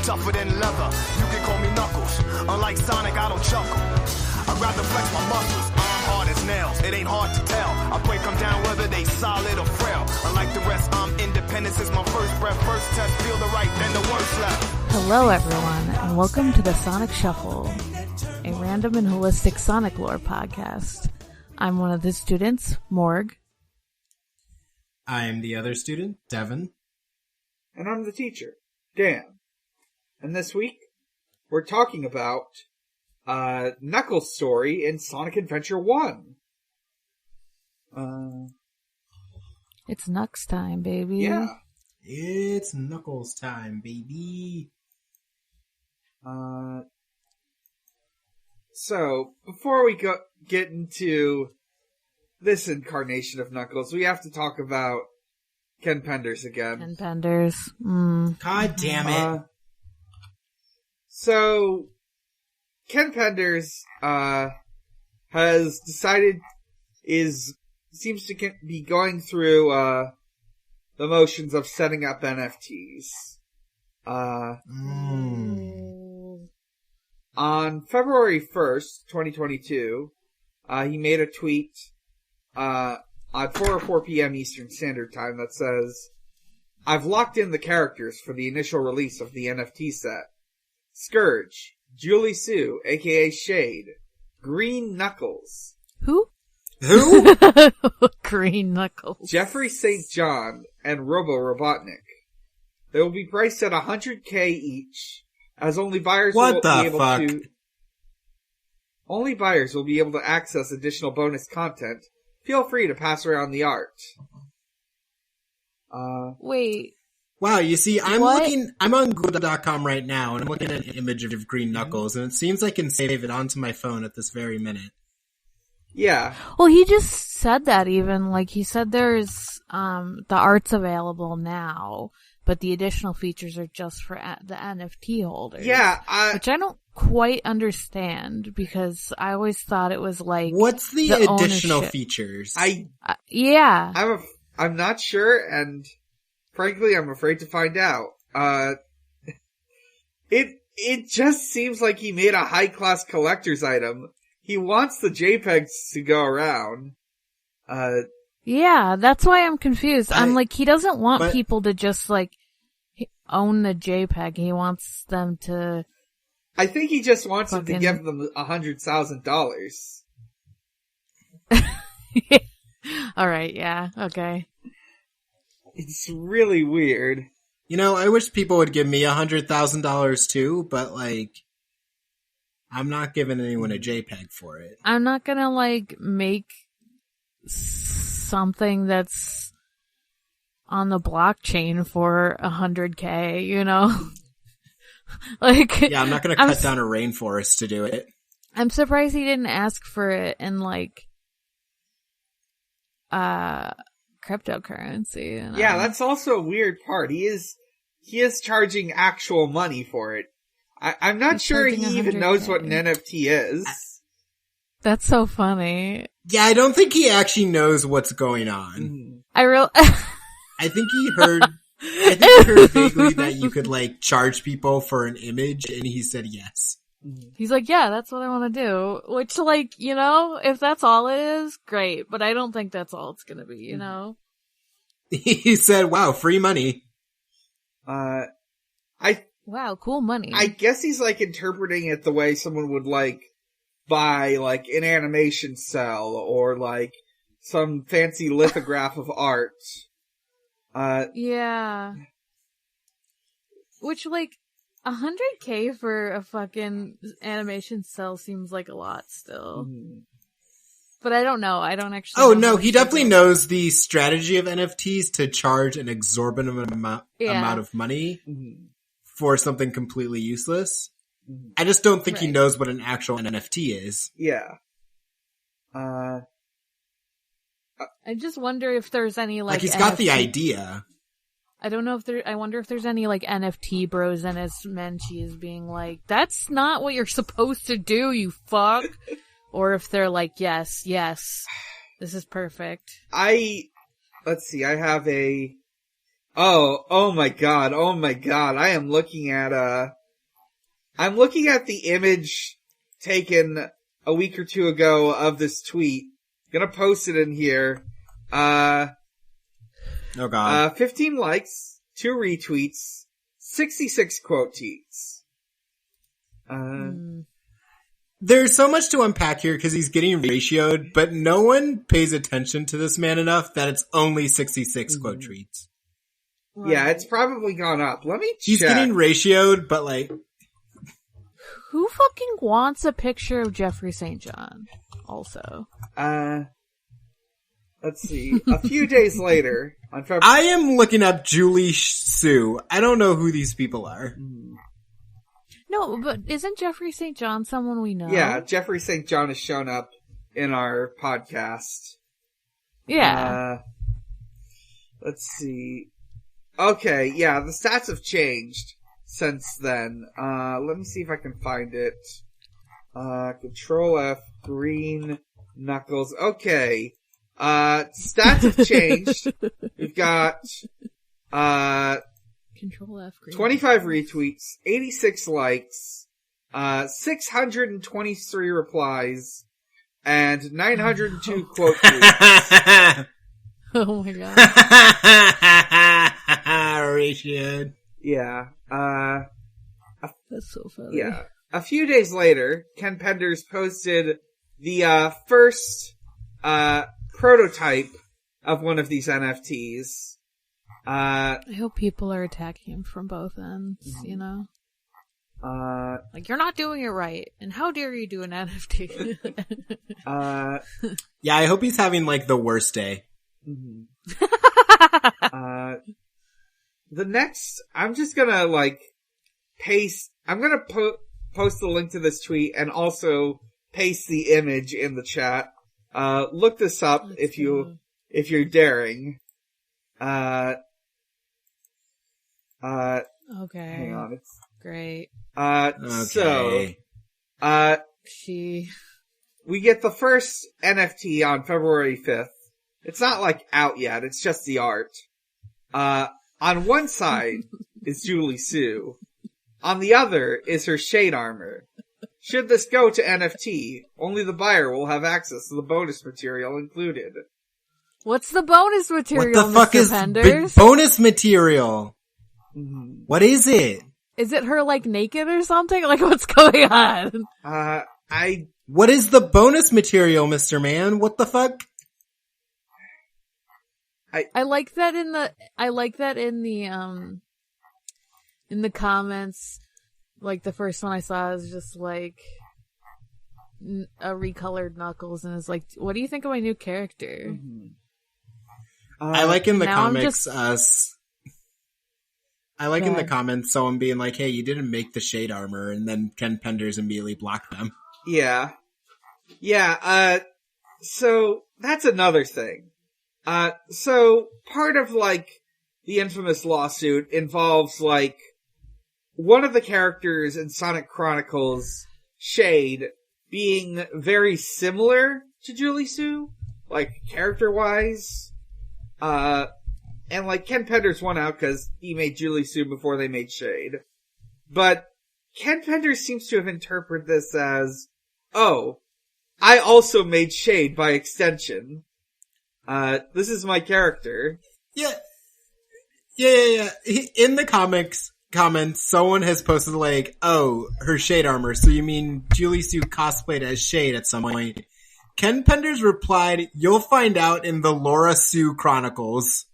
tougher than leather. You can call me Knuckles. Unlike Sonic, I don't chuckle. I'd rather flex my muscles. I'm hard as nails. It ain't hard to tell. I break them down whether they solid or frail. Unlike the rest, I'm independent since my first breath. First test, feel the right, then the worst left. Hello everyone, and welcome to the Sonic Shuffle, a random and holistic Sonic lore podcast. I'm one of the students, Morg. I am the other student, Devon. And I'm the teacher, Dan. And this week, we're talking about Knuckles' story in Sonic Adventure 1. It's Knucks time, baby. Yeah. It's Knuckles time, baby. So, before we get into this incarnation of Knuckles, we have to talk about Ken Penders again. Ken Penders. God damn it. So, Ken Penders, has decided seems to be going through, the motions of setting up NFTs. On February 1st, 2022, he made a tweet, at 4:04 p.m. Eastern Standard Time that says, "I've locked in the characters for the initial release of the NFT set. Scourge, Julie Sue, aka Shade, Green Knuckles." Who? Who? Green Knuckles. Jeffrey St. John, and Robo Robotnik. They will be priced at $100K each, as only buyers will be able to access additional bonus content. Feel free to pass around the art. Wait. Wow, you see, I'm on Google.com right now, and I'm looking at an image of Green Knuckles, and it seems I can save it onto my phone at this very minute. Yeah. Well, he just said that even. Like, he said there's, the art's available now, but the additional features are just for the NFT holders. Yeah, which I don't quite understand, because I always thought it was like... What's the additional ownership. Features? Yeah. I'm not sure, and frankly, I'm afraid to find out. It just seems like he made a high-class collector's item. He wants the JPEGs to go around. Yeah, that's why I'm confused. I'm like, he doesn't want people to just, like, own the JPEG. He wants them to... I think he just wants them to give them $100,000. Alright, yeah, okay. It's really weird. You know, I wish people would give me $100,000 too, but, like, I'm not giving anyone a JPEG for it. I'm not gonna, like, make something that's on the blockchain for $100K, you know? Like, yeah, I'm not gonna cut down a rainforest to do it. I'm surprised he didn't ask for it in, like, cryptocurrency. You know? Yeah, that's also a weird part. He is charging actual money for it. I'm not sure he even knows what an NFT is. That's so funny. Yeah, I don't think he actually knows what's going on. I think he heard vaguely that you could, like, charge people for an image, and he said yes. He's like, yeah, that's what I want to do. Which, like, you know, if that's all it is, great. But I don't think that's all it's gonna be, you know? He said, wow, free money. Wow, cool money. I guess he's, like, interpreting it the way someone would, like, buy, like, an animation cell or, like, some fancy lithograph of art. Yeah. Which, like, $100K for a fucking animation cell seems like a lot still. But I don't know. I don't actually know. Oh, no, he definitely knows the strategy of NFTs to charge an exorbitant amount of money for something completely useless. I just don't think he knows what an actual NFT is. Yeah. I just wonder if there's any, like, he's got the idea. I don't know if I wonder if there's any, like, NFT bros in his menchies being like, that's not what you're supposed to do, you fuck. Or if they're like, yes, this is perfect. Let's see, I have a Oh my god. I'm looking at the image taken a week or two ago of this tweet. Gonna post it in here. Oh god. 15 likes, 2 retweets, 66 quote tweets. There's so much to unpack here because he's getting ratioed, but no one pays attention to this man enough that it's only 66 quote tweets. Yeah, it's probably gone up. Let me check. He's getting ratioed, but like... Who fucking wants a picture of Jeffrey St. John? Also. Let's see. A few days later, on February... I am looking up Julie Sue. I don't know who these people are. No, but isn't Jeffrey St. John someone we know? Yeah, Jeffrey St. John has shown up in our podcast. Yeah. Let's see. Okay, yeah, the stats have changed since then. Let me see if I can find it. Control F, green knuckles. Okay. Stats have changed. We've got, Control F, green 25 retweets, 86 likes, 623 replies, and 902 quote tweets. Oh my god. Ratioed. Yeah. That's so funny. Yeah. A few days later, Ken Penders posted the first prototype of one of these NFTs. I hope people are attacking him from both ends, you know? Like, you're not doing it right, and how dare you do an NFT? Yeah, I hope he's having like the worst day. The next, I'm just gonna like I'm gonna post the link to this tweet and also paste the image in the chat. Look this up if you're daring. Okay. Hang on, it's great. Okay. So, She... we get the first NFT on February 5th. It's not like out yet, it's just the art. On one side is Julie Sue. On the other is her shade armor. Should this go to NFT, only the buyer will have access to the bonus material included. What's the bonus material, What the fuck Mr. is Penders? bonus material? What is it? Is it her, like, naked or something? Like, what's going on? What is the bonus material, Mr. Man? What the fuck? I like that in the comments, like, the first one I saw is just, like, a recolored Knuckles, and it's like, what do you think of my new character? I like in the now comics, I like in the comments someone being like, hey, you didn't make the shade armor, and then Ken Penders immediately blocked them. Yeah. Yeah, so that's another thing. So part of, like, the infamous lawsuit involves, like, one of the characters in Sonic Chronicles, Shade, being very similar to Julie Sue, like, character-wise. And, like, Ken Penders won out because he made Julie Sue before they made Shade. But Ken Penders seems to have interpreted this as, oh, I also made Shade by extension. This is my character. Yeah. In the comments, someone has posted like, oh, her shade armor. So you mean Julie Sue cosplayed as Shade at some point? Ken Penders replied, you'll find out in the Laura Sue Chronicles.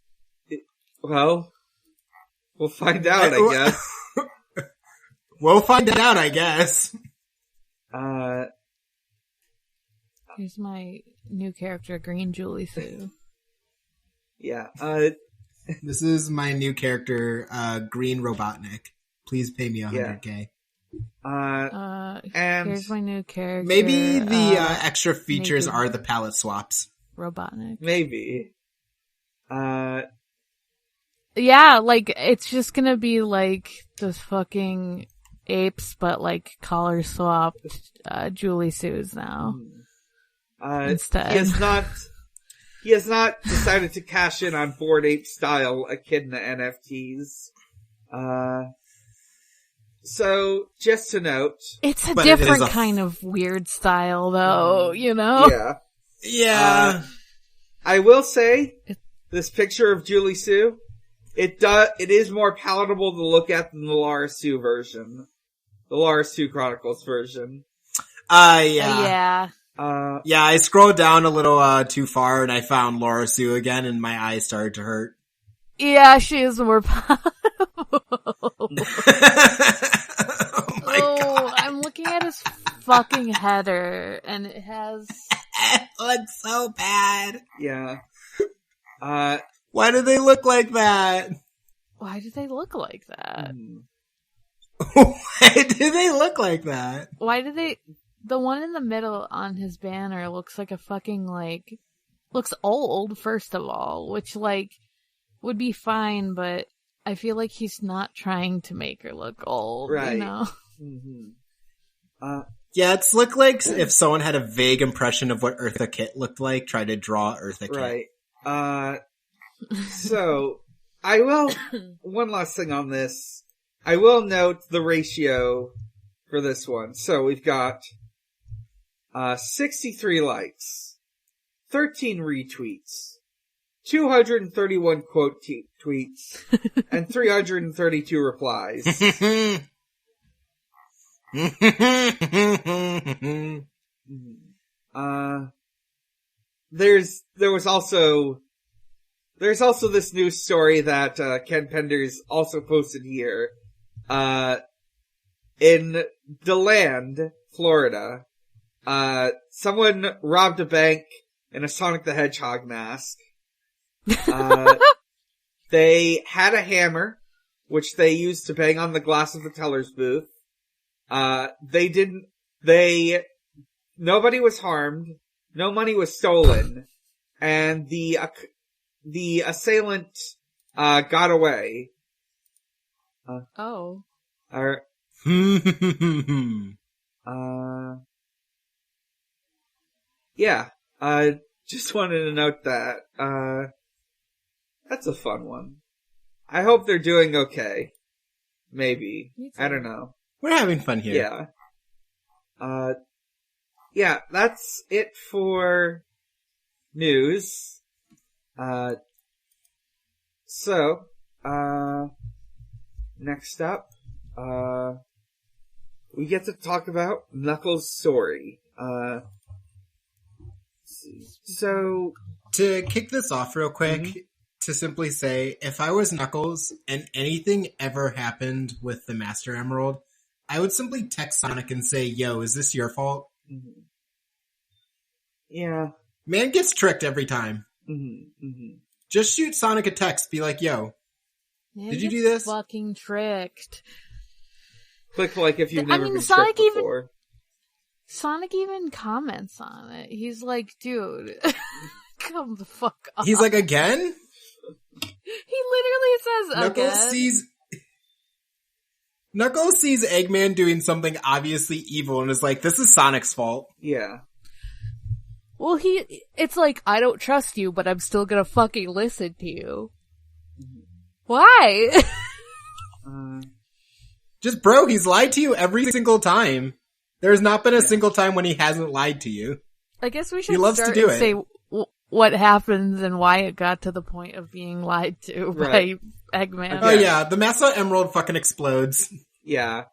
Well, we'll find out, I guess. We'll find out, I guess. Here's my new character, Green Julie Sue. Yeah, This is my new character, Green Robotnik. Please pay me $100K. And here's my new character. Maybe the extra features are the palette swaps. Robotnik. Maybe. Yeah, like, it's just gonna be like those fucking apes, but like color swapped Julie Sue's now. Instead. he has not decided to cash in on Bored Ape style Echidna NFTs. So, just to note... It's a different kind of weird style, though, you know? Yeah. Yeah. I will say, this picture of Julie Sue, it is more palatable to look at than the Lara Sue version. The Lara Sue Chronicles version. Yeah. Yeah, I scrolled down a little too far and I found Lara Sue again and my eyes started to hurt. Yeah, she is more palatable. God. I'm looking at his fucking header, and it has... It looks so bad. Yeah. Why do they look like that? Why do they look like that? Why do they look like that? Why do they... The one in the middle on his banner looks like a fucking, like... Looks old, first of all, which, like, would be fine, but I feel like he's not trying to make her look old, right. You know? Mm-hmm. Yeah, it's looked like if someone had a vague impression of what Eartha Kitt looked like, try to draw Eartha Kitt. Right. So, I will, one last thing on this. I will note the ratio for this one. So, we've got 63 likes, 13 retweets, 231 quote tweets, and 332 replies. There's also this news story that Ken Penders also posted here. In DeLand, Florida, someone robbed a bank in a Sonic the Hedgehog mask. They had a hammer, which they used to bang on the glass of the teller's booth. Nobody was harmed, no money was stolen, and the assailant, got away. Yeah, just wanted to note that, that's a fun one. I hope they're doing okay. Maybe. I don't know. We're having fun here. Yeah. Yeah, that's it for news. So, next up, we get to talk about Knuckles' story. So, to kick this off real quick, to simply say, if I was Knuckles and anything ever happened with the Master Emerald, I would simply text Sonic and say, yo, is this your fault? Yeah. Man gets tricked every time. Just shoot Sonic a text, be like, yo, did you do this? Fucking tricked. Click like if you've never been tricked before. Sonic even comments on it. He's like, dude, come the fuck up. He's like, again? He literally says, Knuckles sees Eggman doing something obviously evil and is like, this is Sonic's fault. Yeah. Well, it's like, I don't trust you, but I'm still gonna fucking listen to you. Why? Just, bro, he's lied to you every single time. There's not been a single time when he hasn't lied to you. I guess we should say what happens and why it got to the point of being lied to by Eggman. Oh yeah, the Master Emerald fucking explodes. Yeah.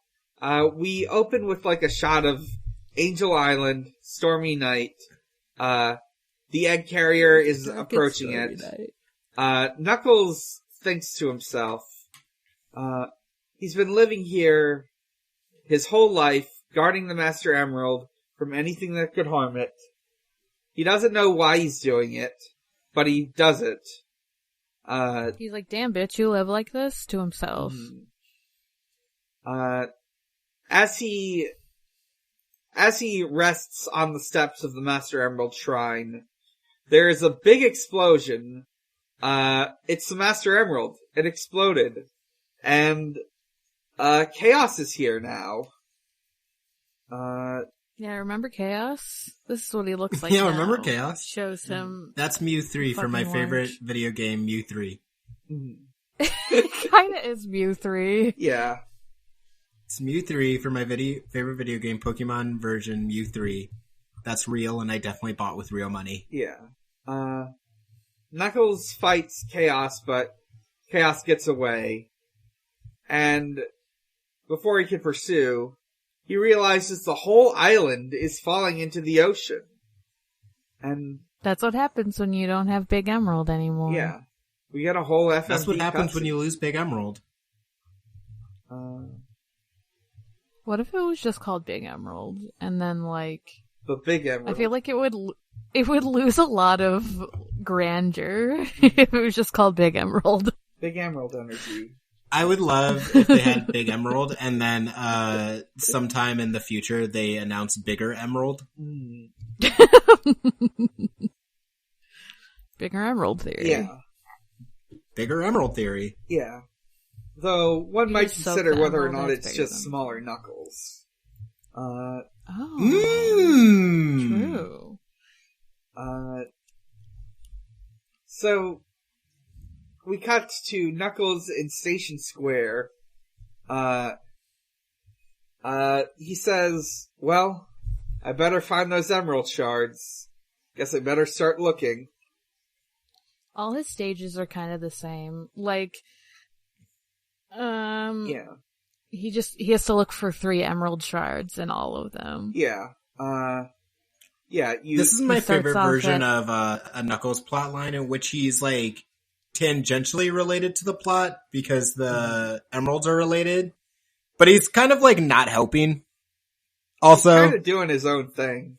We open with like a shot of Angel Island, stormy night. The egg carrier is approaching it. Knuckles thinks to himself, he's been living here his whole life, guarding the Master Emerald from anything that could harm it. He doesn't know why he's doing it, but he does it. He's like, damn bitch, you live like this? To himself. As he rests on the steps of the Master Emerald Shrine, there is a big explosion. It's the Master Emerald. It exploded. And, chaos is here now. Yeah, remember Chaos? This is what he looks like. Yeah, now. remember Chaos? Shows him. That's Mew 3 for my favorite video game, Mew 3. It kind of is Mew 3. Yeah. It's Mew 3 for my favorite video game, Pokemon version Mew 3. That's real, and I definitely bought with real money. Yeah. Knuckles fights Chaos, but Chaos gets away. And before he can pursue, he realizes the whole island is falling into the ocean. And that's what happens when you don't have Big Emerald anymore. Yeah. We get a whole FMV That's what happens when cutscene. you lose Big Emerald. What if it was just called Big Emerald, and then the Big Emerald? I feel like it would lose a lot of grandeur if it was just called Big Emerald. Big Emerald energy. I would love if they had Big Emerald, and then sometime in the future they announce Bigger Emerald. Bigger Emerald theory. Yeah. Bigger Emerald theory. Yeah. Though one might Just soak consider the whether or emerald, not that's it's bigger just than- smaller Knuckles. Oh, Mmm. true. So we cut to Knuckles in Station Square. He says, well, I better find those emerald shards. Guess I better start looking. All his stages are kind of the same. Yeah. He has to look for 3 emerald shards in all of them. Yeah. This is my He starts favorite off version at- of a Knuckles plotline in which he's tangentially related to the plot because the emeralds are related, but he's kind of not helping. Also, kind of doing his own thing.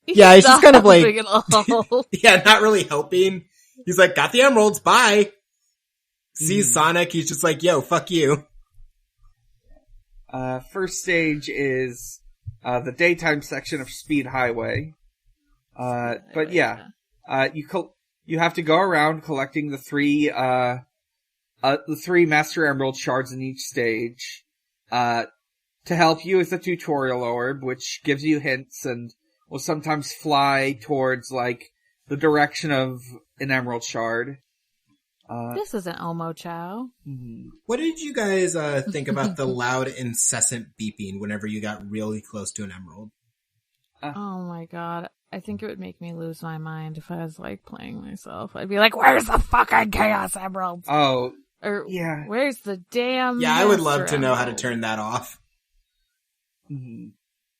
Yeah, he's just not kind of helping at all. yeah, not really helping. He's got the emeralds, bye. Sees Sonic, he's just yo, fuck you. First stage is the daytime section of Speed Highway. But yeah, you have to go around collecting the 3 Master Emerald shards in each stage. To help you is the tutorial orb, which gives you hints and will sometimes fly towards the direction of an emerald shard. This isn't Omo Chow. What did you guys think about the loud, incessant beeping whenever you got really close to an emerald? Oh my god. I think it would make me lose my mind if I was playing myself. I'd be like, where's the fucking Chaos Emeralds? Oh, Or yeah. where's the damn Yeah, I would Master love to know how to Emerald? turn that off.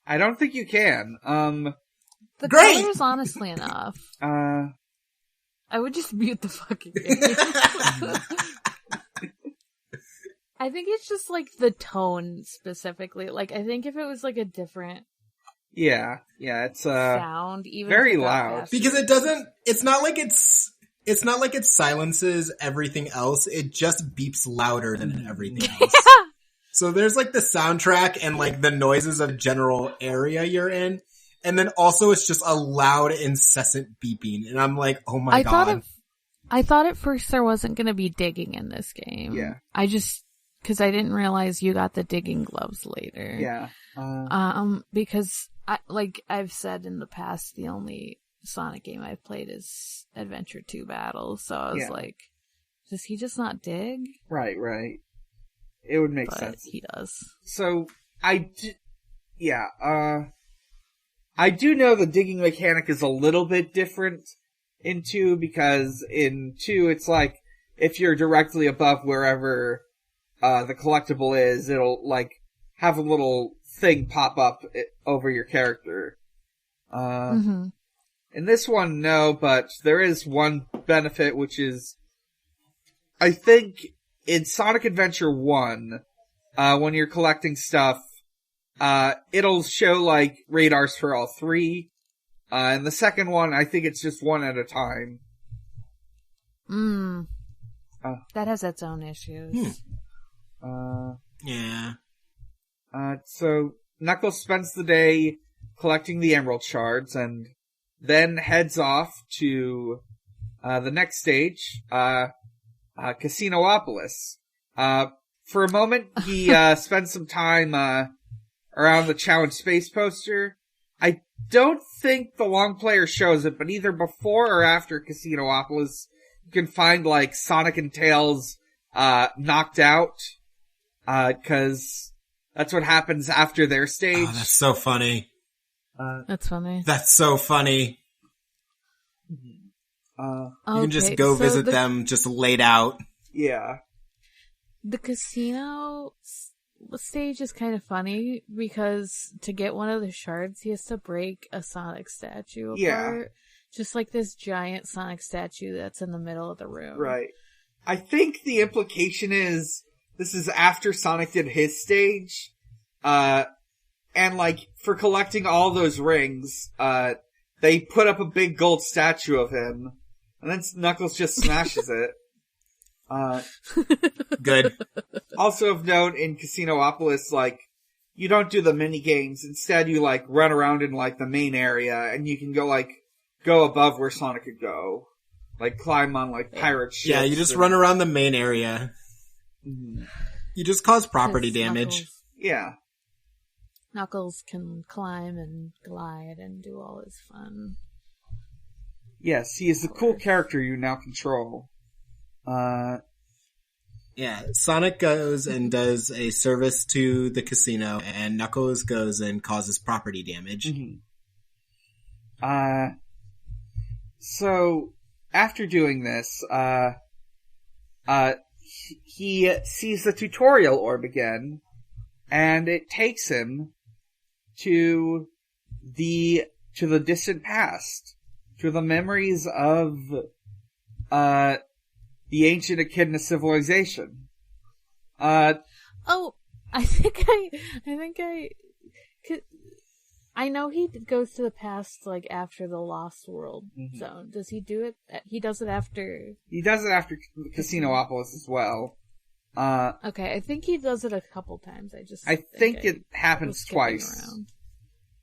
I don't think you can. The Great! colors, honestly enough. I would just mute the fucking game. I think it's just the tone specifically. I think if it was a different yeah, it's sound, even very if it got loud. faster. Because it's not like it silences everything else, it just beeps louder than everything else. So there's the soundtrack and the noises of general area you're in, and then also it's just a loud, incessant beeping, and I'm oh my god. I thought at first there wasn't going to be digging in this game. Yeah. Because I didn't realize you got the digging gloves later. Yeah. Because I've said in the past, the only Sonic game I've played is Adventure 2 Battles. So I was does he just not dig? Right. It would make But sense. he does. So, I do know the digging mechanic is a little bit different in 2, because in 2 it's if you're directly above wherever the collectible is, it'll have a little thing pop up over your character. In this one, no, but there is one benefit, which is, I think, in Sonic Adventure 1, when you're collecting stuff, it'll show, radars for all 3. And the second one, I think it's just 1 at a time. That has its own issues. Yeah. So Knuckles spends the day collecting the emerald shards and then heads off to the next stage, Casinopolis. For a moment, he spends some time around the Challenge Space poster, don't think the long player shows it, but either before or after Casinopolis, you can find, like, Sonic and Tails, knocked out, cause that's what happens after their stage. Oh, that's so funny. That's funny. That's so funny. You can just go visit them just laid out. Yeah. The casino stage is kind of funny because to get one of the shards, he has to break a Sonic statue apart. Yeah. Just like this giant Sonic statue that's in the middle of the room. Right. I think the implication is this is after Sonic did his stage. And like for collecting all those rings, they put up a big gold statue of him, and then Knuckles just smashes it. Good. Also of note, in Casinopolis, like, you don't do the mini games. Instead, you, like, run around in, like, the main area, and you can go above where Sonic could go. Like, climb on, like, pirate ships. Yeah, you just run around the main area. Mm-hmm. You just cause property damage. Yeah. Knuckles can climb and glide and do all his fun. Yes, he is the cool character you now control. Yeah, Sonic goes and does a service to the casino, and Knuckles goes and causes property damage. Mm-hmm. So, after doing this, he sees the tutorial orb again, and it takes him to the distant past, to the memories of, the ancient Echidna civilization. I know he goes to the past, like, after the Lost World zone. Does he do it? He does it after... He does it after Casinopolis as well. Okay, I think he does it a couple times. I think it happens twice.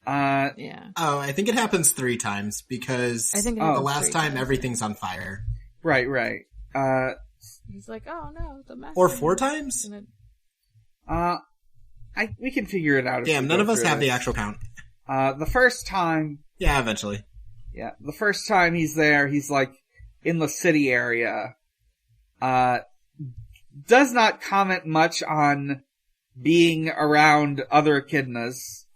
Yeah. Oh, I think it happens 3 times, because the last time everything's on fire. Right. He's like, oh no, the master. Or 4 times? We can figure it out. Damn, none of us have the actual count. The first time... Yeah, eventually. Yeah, the first time he's there, he's like, in the city area. Does not comment much on being around other echidnas.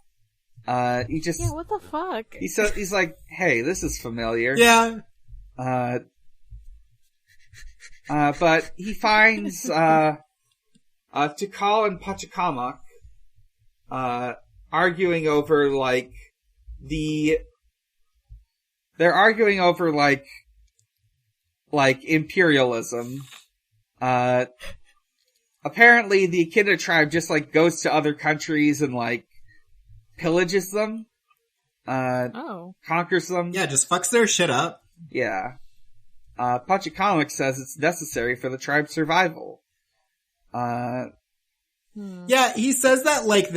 He just... Yeah, what the fuck? He's like, hey, this is familiar. Yeah. But he finds, Tikal and Pachacamac, arguing over, like, they're arguing over, like imperialism. Apparently the Echidna tribe just, like, goes to other countries and, like, pillages them. Conquers them. Yeah, just fucks their shit up. Yeah. Pachacamac says it's necessary for the tribe's survival. Yeah, he says that like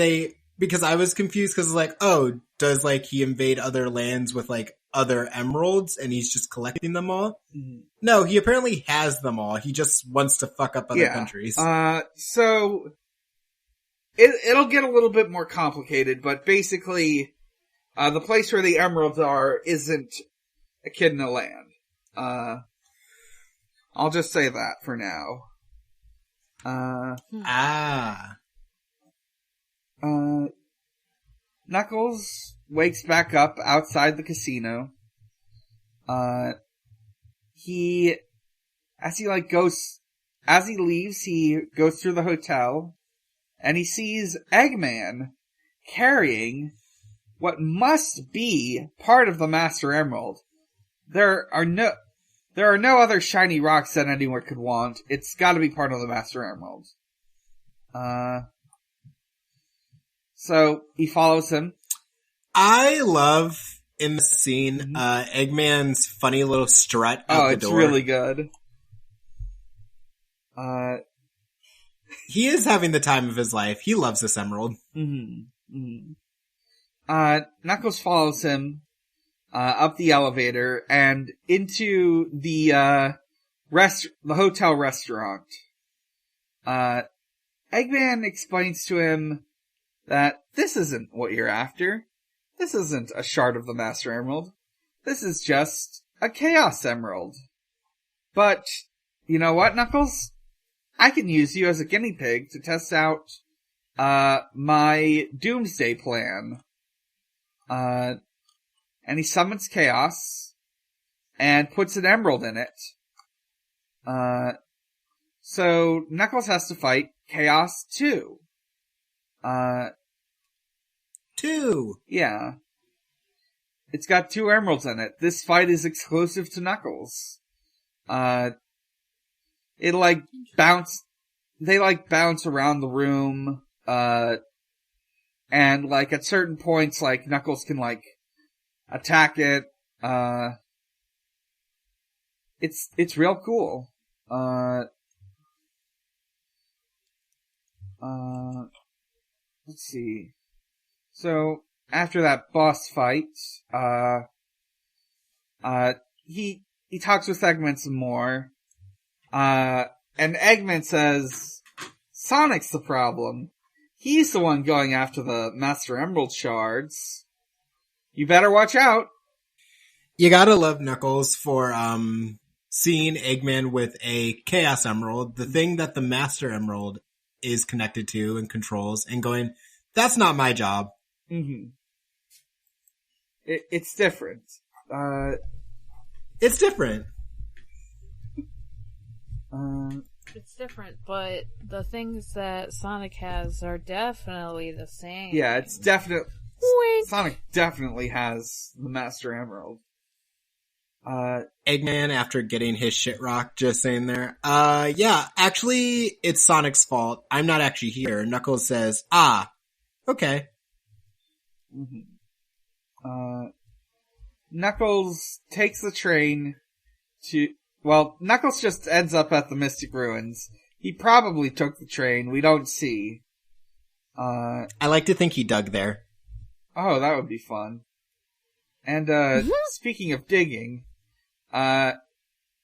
because I was confused because like, oh, does like he invade other lands with like other emeralds and he's just collecting them all? Mm-hmm. No, he apparently has them all. He just wants to fuck up other countries. So it'll get a little bit more complicated, but basically, the place where the emeralds are isn't Echidna land. I'll just say that for now. Knuckles wakes back up outside the casino. As he leaves, he goes through the hotel, and he sees Eggman carrying what must be part of the Master Emerald. There are no other shiny rocks that anyone could want. It's gotta be part of the Master Emerald. So he follows him. I love in the scene, Eggman's funny little strut out the door. Oh, it's really good. He is having the time of his life. He loves this emerald. Knuckles follows him up the elevator and into the hotel restaurant. Eggman explains to him that this isn't what you're after. this isn't a shard of the Master Emerald. This is just a Chaos Emerald. But, you know what, Knuckles? I can use you as a guinea pig to test out, my Doomsday plan. And he summons Chaos, and puts an emerald in it. So Knuckles has to fight Chaos 2. 2! Yeah. It's got 2 emeralds in it. This fight is exclusive to Knuckles. They bounce around the room, and like at certain points, like Knuckles can like attack it. It's real cool. Let's see. So after that boss fight, he talks with Eggman some more. And Eggman says, Sonic's the problem. He's the one going after the Master Emerald shards. You better watch out. You gotta love Knuckles for, seeing Eggman with a Chaos Emerald, the thing that the Master Emerald is connected to and controls, and going, that's not my job. Mm-hmm. It's different. It's different. It's different, but the things that Sonic has are definitely the same. Yeah, it's definitely... Wink. Sonic definitely has the Master Emerald. Eggman, after getting his shit rocked, just saying there, yeah, actually, it's Sonic's fault. I'm not actually here. Knuckles says, okay. Mm-hmm. Knuckles takes the train to... Well, Knuckles just ends up at the Mystic Ruins. He probably took the train. We don't see. I like to think he dug there. Oh, that would be fun. And, speaking of digging,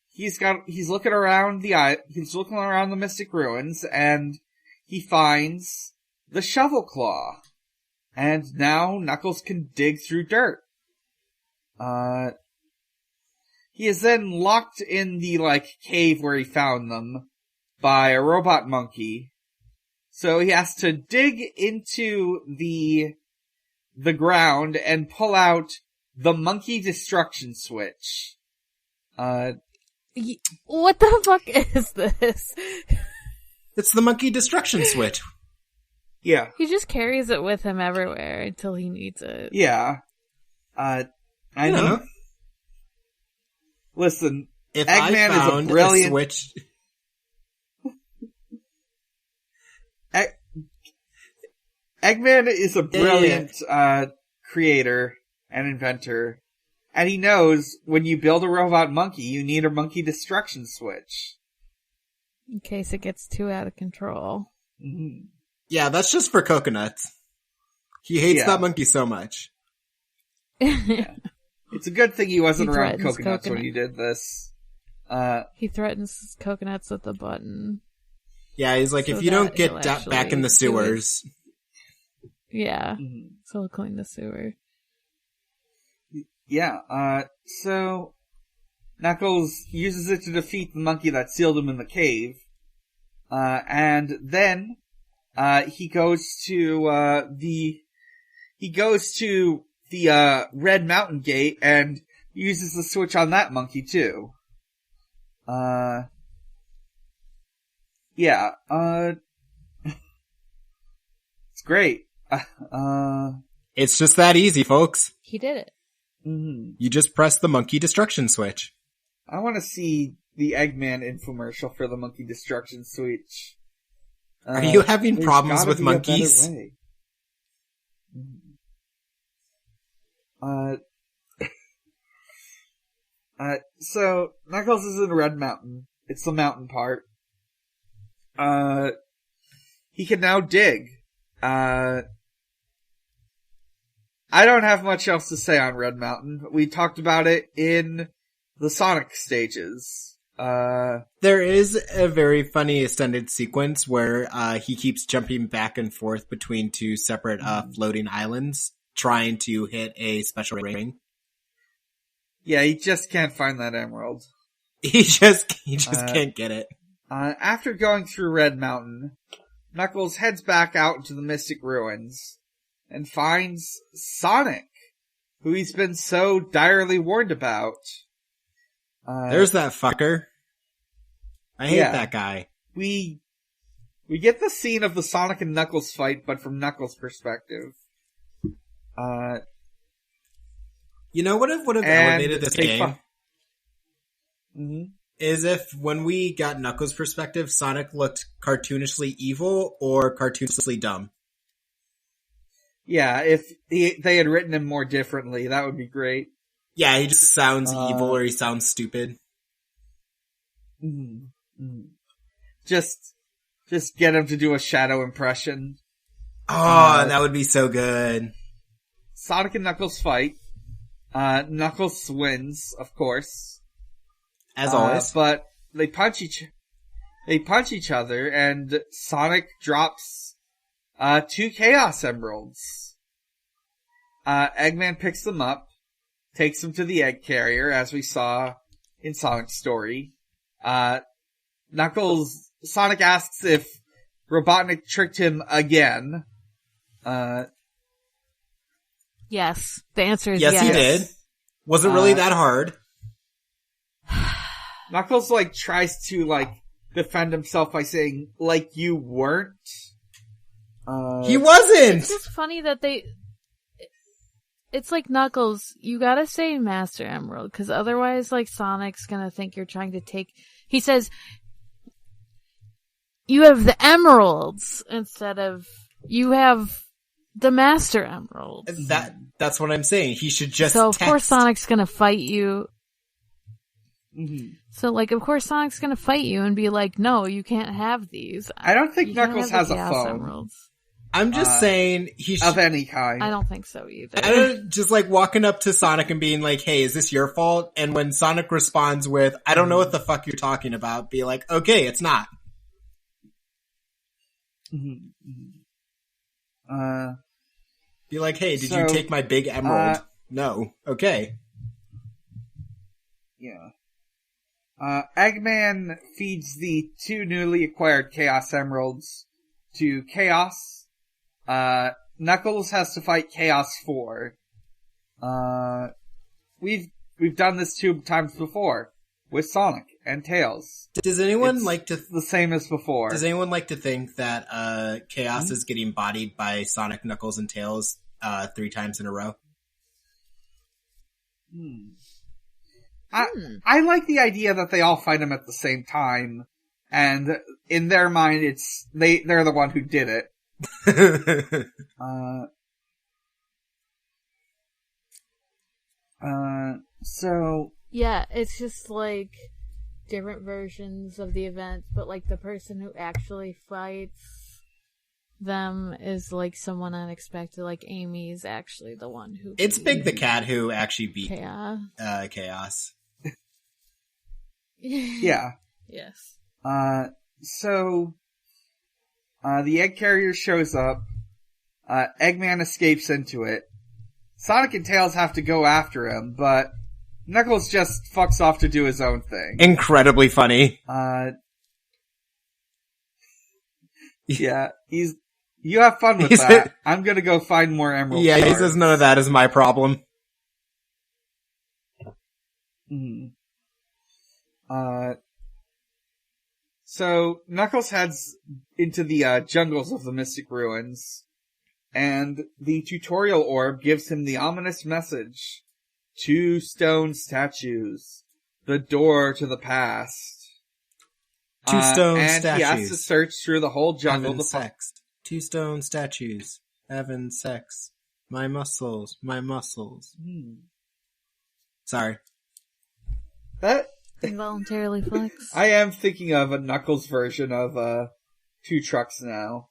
he's looking around the Mystic Ruins, and he finds the Shovel Claw. And now Knuckles can dig through dirt. He is then locked in the, cave where he found them by a robot monkey. So he has to dig into the ground and pull out the monkey destruction switch. What the fuck is this? It's the monkey destruction switch. Yeah. He just carries it with him everywhere until he needs it. Yeah. I know. Listen, if Eggman I found is a brilliant... a switch... Eggman is a brilliant creator and inventor, and he knows when you build a robot monkey, you need a monkey destruction switch. In case it gets too out of control. Mm-hmm. Yeah, that's just for Coconuts. He hates that monkey so much. Yeah. It's a good thing he wasn't around Coconuts when you did this. He threatens Coconuts with a button. Yeah, he's like, if you don't get back in the sewers... Yeah, so he'll clean the sewer. Yeah, so Knuckles uses it to defeat the monkey that sealed him in the cave. And then, he goes to the Red Mountain Gate and uses the switch on that monkey too. Yeah, it's great. It's just that easy, folks. He did it. Mm-hmm. You just press the monkey destruction switch. I want to see the Eggman infomercial for the monkey destruction switch. Are you having problems with monkeys? So Knuckles is in Red Mountain. It's the mountain part. He can now dig. I don't have much else to say on Red Mountain. We talked about it in the Sonic stages. There is a very funny extended sequence where he keeps jumping back and forth between 2 separate floating islands trying to hit a special ring. Yeah, he just can't find that emerald. He just can't get it. After going through Red Mountain, Knuckles heads back out into the Mystic Ruins and finds Sonic, who he's been so direly warned about. There's that fucker. I hate that guy. We get the scene of the Sonic and Knuckles fight, but from Knuckles' perspective. You know what would have elevated this game? Mm-hmm. Is if when we got Knuckles' perspective, Sonic looked cartoonishly evil or cartoonishly dumb. Yeah, if they had written him more differently, that would be great. Yeah, he just sounds evil or he sounds stupid. Just get him to do a Shadow impression. Oh, that would be so good. Sonic and Knuckles fight. Knuckles wins, of course. As always. But they punch each other, and Sonic drops 2 Chaos Emeralds. Eggman picks them up, takes them to the egg carrier, as we saw in Sonic's story. Sonic asks if Robotnik tricked him again. Yes. The answer is yes. yes. He did. Was it really that hard? Knuckles, tries to, defend himself by saying, you weren't. He wasn't! It's just funny that it's like, Knuckles, you gotta say Master Emerald, because otherwise, Sonic's gonna think you're trying to take... He says, you have the emeralds, instead of, you have the Master Emerald. That's what I'm saying. He should just So, of course, Sonic's gonna fight you. Mm-hmm. So, of course, Sonic's gonna fight you and be like, no, you can't have these. I don't think Knuckles has a phone. Emeralds. I'm just saying he should... Of any kind. I don't think so either. I don't, just walking up to Sonic and being like, hey, is this your fault? And when Sonic responds with, I don't know what the fuck you're talking about, be like, okay, it's not. Be like, hey, did you take my big emerald? No. Okay. Yeah. Eggman feeds the 2 newly acquired Chaos Emeralds to Chaos. Knuckles has to fight Chaos 4. We've done this 2 times before with Sonic and Tails. Does anyone the same as before? Does anyone like to think that Chaos is getting bodied by Sonic, Knuckles, and Tails 3 times in a row? I like the idea that they all fight him at the same time, and in their mind, they're the one who did it. So yeah, it's just different versions of the event, but the person who actually fights them is someone unexpected. Amy's actually the one who. It's Big the Cat who actually beat Chaos. Yeah. Yes. So the egg carrier shows up. Eggman escapes into it. Sonic and Tails have to go after him, but Knuckles just fucks off to do his own thing. Incredibly funny. Yeah, you have fun with that. I'm gonna go find more emeralds. Yeah, he says none of that is my problem. So Knuckles heads into the jungles of the Mystic Ruins, and the tutorial orb gives him the ominous message: 2 stone statues, the door to the past. 2 stone and statues. He has to search through the whole jungle Having sex. 2 stone statues. Having sex. My muscles. My muscles. Sorry. That Involuntarily flex. I am thinking of a Knuckles version of 2 trucks now.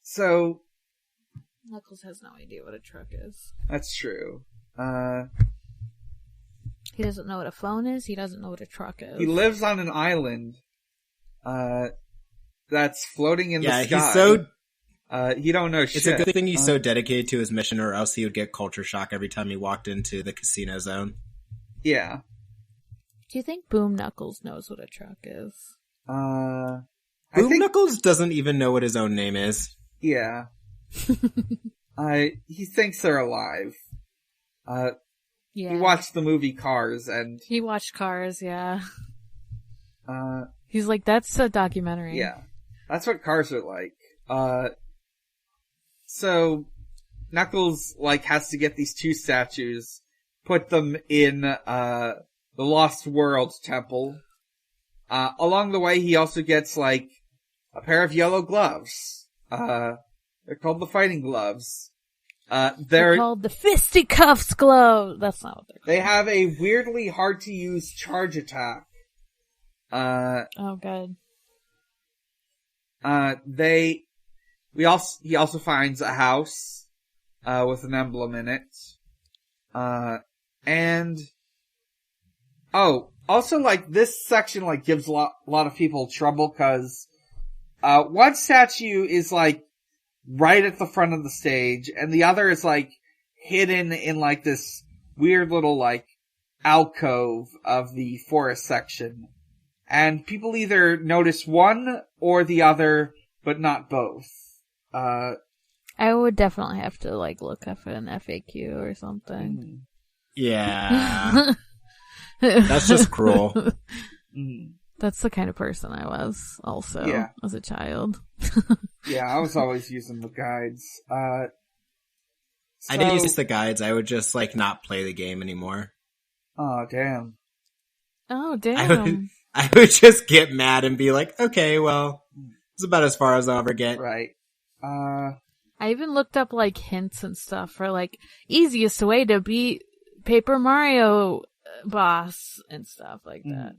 So Knuckles has no idea what a truck is. that's true. He doesn't know what a phone is. He doesn't know what a truck is. He lives on an island that's floating in the sky. He's so You don't know shit. It's a good thing he's so dedicated to his mission, or else he would get culture shock every time he walked into the casino zone. Yeah. Do you think Boom Knuckles knows what a truck is? Boom Knuckles doesn't even know what his own name is. Yeah. He thinks they're alive. Yeah. He watched the movie Cars, and... He watched Cars, yeah. He's like, that's a documentary. Yeah. That's what cars are like. So, Knuckles, has to get these 2 statues, put them in, the Lost World temple. Along the way, he also gets, a pair of yellow gloves. They're called the fighting gloves. They're called the fisticuffs glove. That's not what they're called. They have a weirdly hard to use charge attack. Oh, good. He also finds a house, with an emblem in it. Also, this section, gives a lot of people trouble, cause, one statue is, right at the front of the stage, and the other is, hidden in, this weird little, alcove of the forest section. And people either notice one or the other, but not both. I would definitely have to, look up an FAQ or something. Yeah. That's just cruel. That's the kind of person I was, also, as a child. Yeah, I was always using the guides. I didn't use the guides, I would just, not play the game anymore. Oh, damn. Oh, damn. I would just get mad and be like, okay, well, it's about as far as I'll ever get. Right. I even looked up, hints and stuff for, easiest way to beat Paper Mario boss and stuff like that.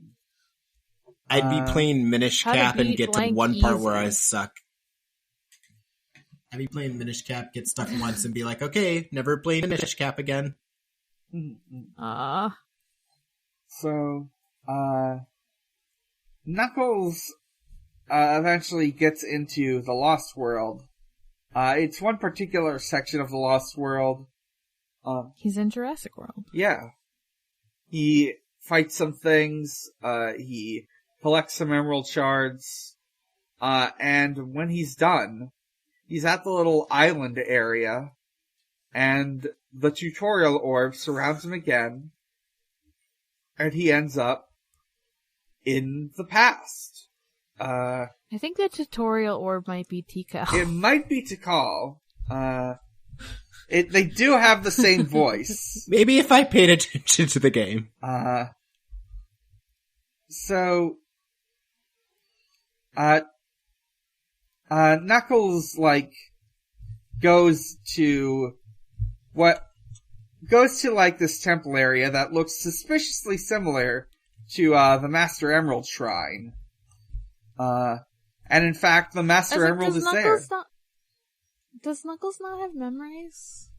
I'd be playing Minish Cap and get to one part where I suck. I'd be playing Minish Cap, get stuck once and be like, okay, never play Minish Cap again. So, Knuckles, eventually gets into the Lost World. It's one particular section of the Lost World. He's in Jurassic World. Yeah. He fights some things, he collects some emerald shards, and when he's done, he's at the little island area, and the tutorial orb surrounds him again, and he ends up in the past. I think the tutorial orb might be Tikal. It might be Tikal. They do have the same voice. Maybe if I paid attention to the game. Knuckles, goes to this temple area that looks suspiciously similar to, the Master Emerald Shrine. And in fact, the Master Emerald is there. Does Knuckles not have memories?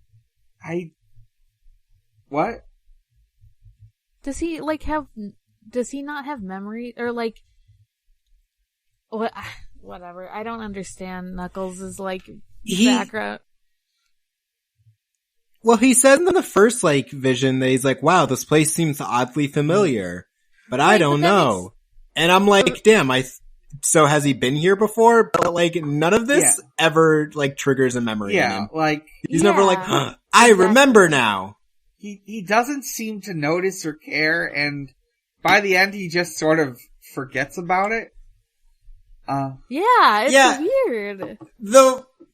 What? Does he, does he not have memory? Or, whatever. I don't understand Knuckles' background. Well, he said in the first, vision that he's like, wow, this place seems oddly familiar. But I don't know. And I'm like, damn, so has he been here before? But, none of this ever, triggers a memory in him. He's never huh, I remember now. He doesn't seem to notice or care, and by the end he just sort of forgets about it. It's weird.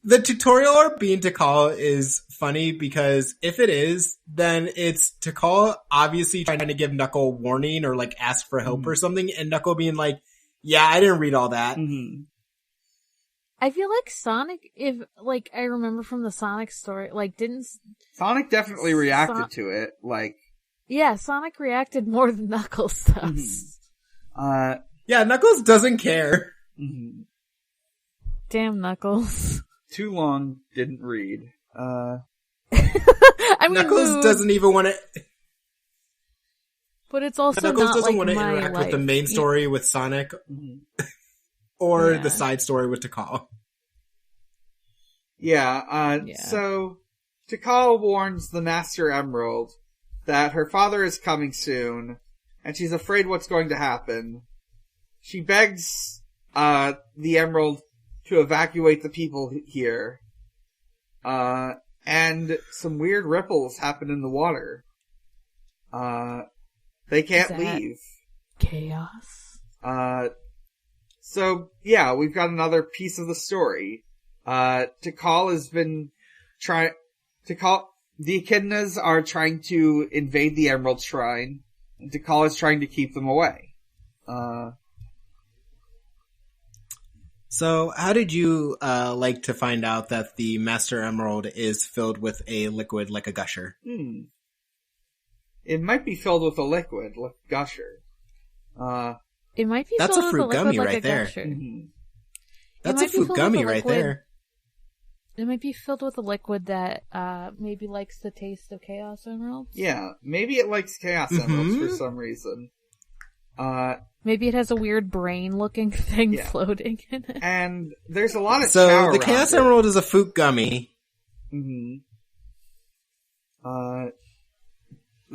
The tutorial orb being Tikal is funny because if it is, then it's Tikal obviously trying to give Knuckle a warning or ask for help or something, and Knuckle being like, yeah, I didn't read all that. Mm-hmm. I feel like Sonic, if, I remember from the Sonic story, didn't... Sonic definitely reacted to it, Yeah, Sonic reacted more than Knuckles does. Mm-hmm. Yeah, Knuckles doesn't care. Mm-hmm. Damn Knuckles. Too long, didn't read. I mean, Knuckles doesn't even want to... But it's also Knuckles not doesn't want to my interact life. with the main story with Sonic or the side story with Tikal. Yeah, so Tikal warns the Master Emerald that her father is coming soon, and she's afraid what's going to happen. She begs the Emerald to evacuate the people here. And some weird ripples happen in the water. They can't leave. Chaos? So, yeah, we've got another piece of the story. Tikal has been the echidnas are trying to invade the Emerald Shrine, and Tikal is trying to keep them away. So, how did you like to find out that the Master Emerald is filled with a liquid like a gusher? It might be filled with a liquid like a gusher. It might be That's filled a with fruit a liquid gummy like right a there. gusher. Mm-hmm. That's a fruit gummy right there. It might be filled with a liquid that maybe likes the taste of Chaos Emeralds. Yeah, maybe it likes Chaos Emeralds for some reason. Maybe it has a weird brain-looking thing floating in it. And there's a lot of chow So the around Chaos it. Emerald is a fruit gummy. The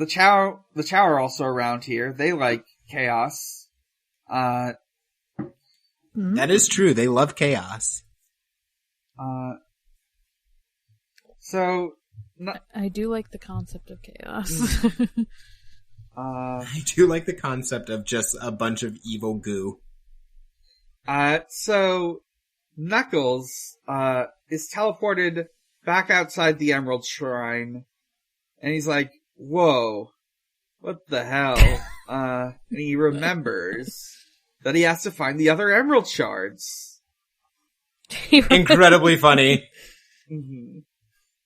chow are also around here. They like chaos. That is true. They love chaos. So I do like the concept of chaos. I do like the concept of just a bunch of evil goo. So Knuckles is teleported back outside the Emerald Shrine, and he's like, "Whoa, what the hell?" And he remembers that he has to find the other Emerald Shards. Incredibly funny.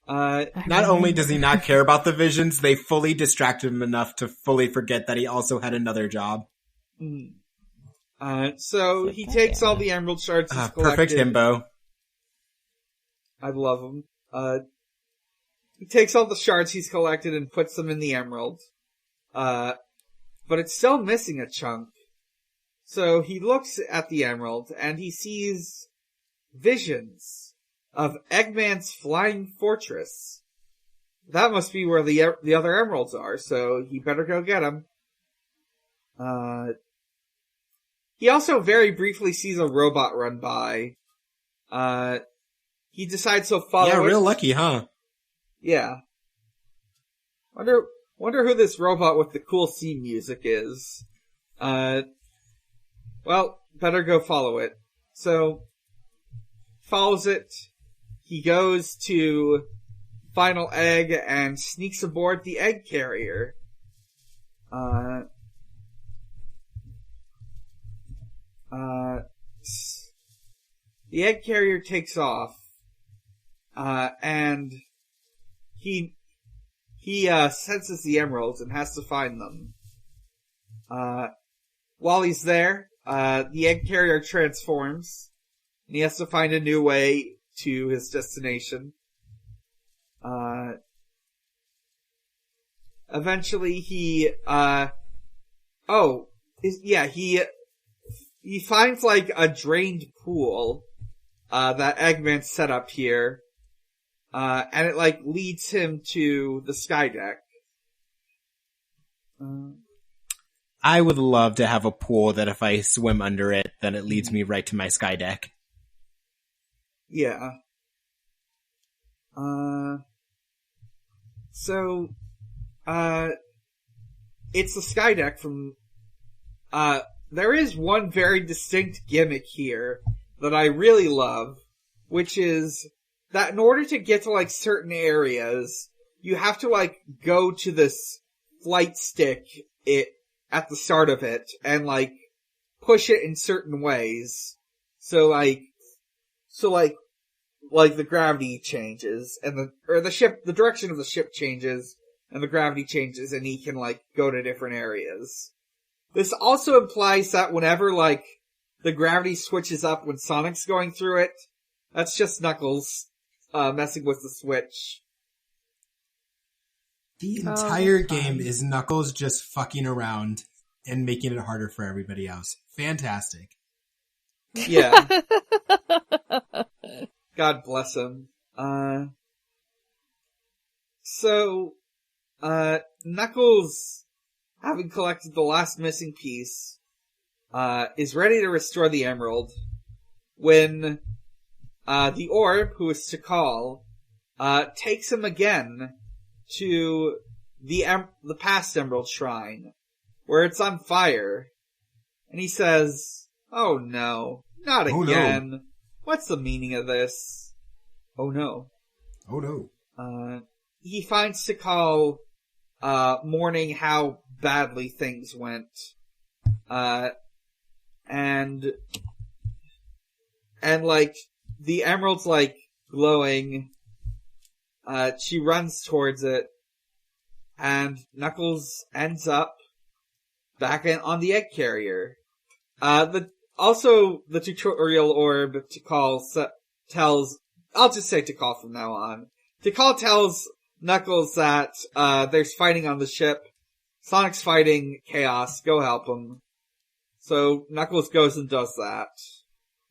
Not only does he not care about the visions, they fully distracted him enough to fully forget that he also had another job. So he takes all the Emerald Shards he's collected. Perfect himbo. I love him. He takes all the shards he's collected and puts them in the emerald. But it's still missing a chunk. So he looks at the emerald and he sees visions of Eggman's flying fortress. That must be where the other emeralds are, so he better go get them. He also very briefly sees a robot run by. He decides to follow it. Yeah, real lucky, huh? Yeah. Wonder who this robot with the cool theme music is. Well, better go follow it. So, follows it. He goes to Final Egg and sneaks aboard the egg carrier. The egg carrier takes off, and he senses the emeralds and has to find them. While he's there, the egg carrier transforms, and he has to find a new way to his destination. Eventually he finds like a drained pool, that Eggman set up here, and it like leads him to the sky deck. I would love to have a pool that if I swim under it, then it leads me right to my sky deck. Yeah. So, it's the sky deck from, there is one very distinct gimmick here that I really love, which is that in order to get to like certain areas, you have to like go to this flight stick at the start of it and like push it in certain ways. So the gravity changes and the direction of the ship changes and the gravity changes and he can like go to different areas. This also implies that whenever like the gravity switches up when Sonic's going through it, that's just Knuckles messing with the switch. The entire game is Knuckles just fucking around and making it harder for everybody else. Fantastic. Yeah. God bless him. So, Knuckles, having collected the last missing piece, is ready to restore the emerald when, the orb, who is Tikal, takes him again to the past Emerald Shrine, where it's on fire. And he says, "Oh no, not again. No. What's the meaning of this? Oh no." Oh no. He finds Tikal, mourning how badly things went. And like, the emerald's like glowing. She runs towards it, and Knuckles ends up back on the egg carrier. The tutorial orb Tikal tells, I'll just say Tikal from now on. Tikal tells Knuckles that, there's fighting on the ship. Sonic's fighting Chaos, go help him. So Knuckles goes and does that.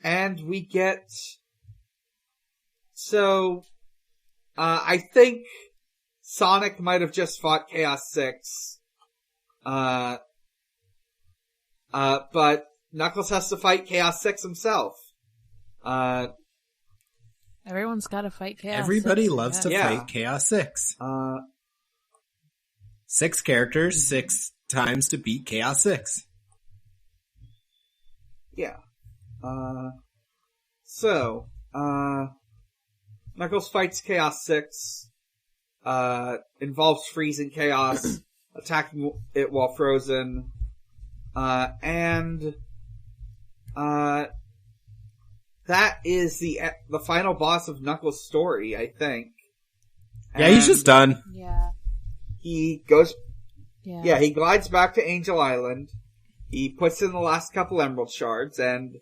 And we get, I think Sonic might have just fought Chaos 6. But Knuckles has to fight Chaos 6 himself. Everyone's gotta fight Chaos 6. Everybody loves to fight Chaos 6. 6 characters, 6 times to beat Chaos 6. Yeah. Knuckles fights Chaos 6, involves freezing Chaos, attacking it while frozen, and that is the final boss of Knuckles' story, I think. Yeah, he's just done. Yeah. He goes, he glides back to Angel Island, he puts in the last couple Emerald Shards, and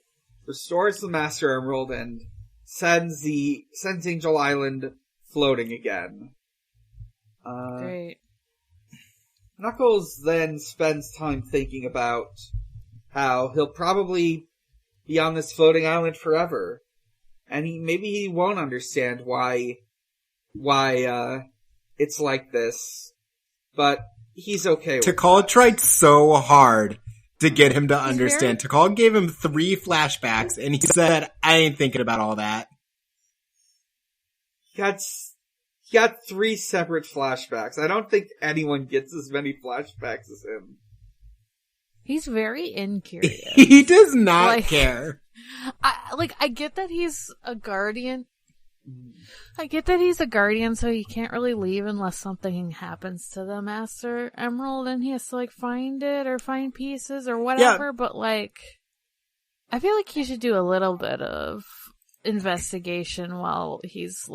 restores the Master Emerald, and sends Angel Island floating again. Great. Knuckles then spends time thinking about how he'll probably be on this floating island forever. And maybe he won't understand why it's like this. But he's okay with Tikal tried so hard to get him to understand. Tikal gave him 3 flashbacks, and he said, "I ain't thinking about all that." He got 3 separate flashbacks. I don't think anyone gets as many flashbacks as him. He's very incurious. He does not care. I get that he's a guardian. So he can't really leave unless something happens to the Master Emerald and he has to, find it or find pieces or whatever, but, I feel like he should do a little bit of investigation while he's,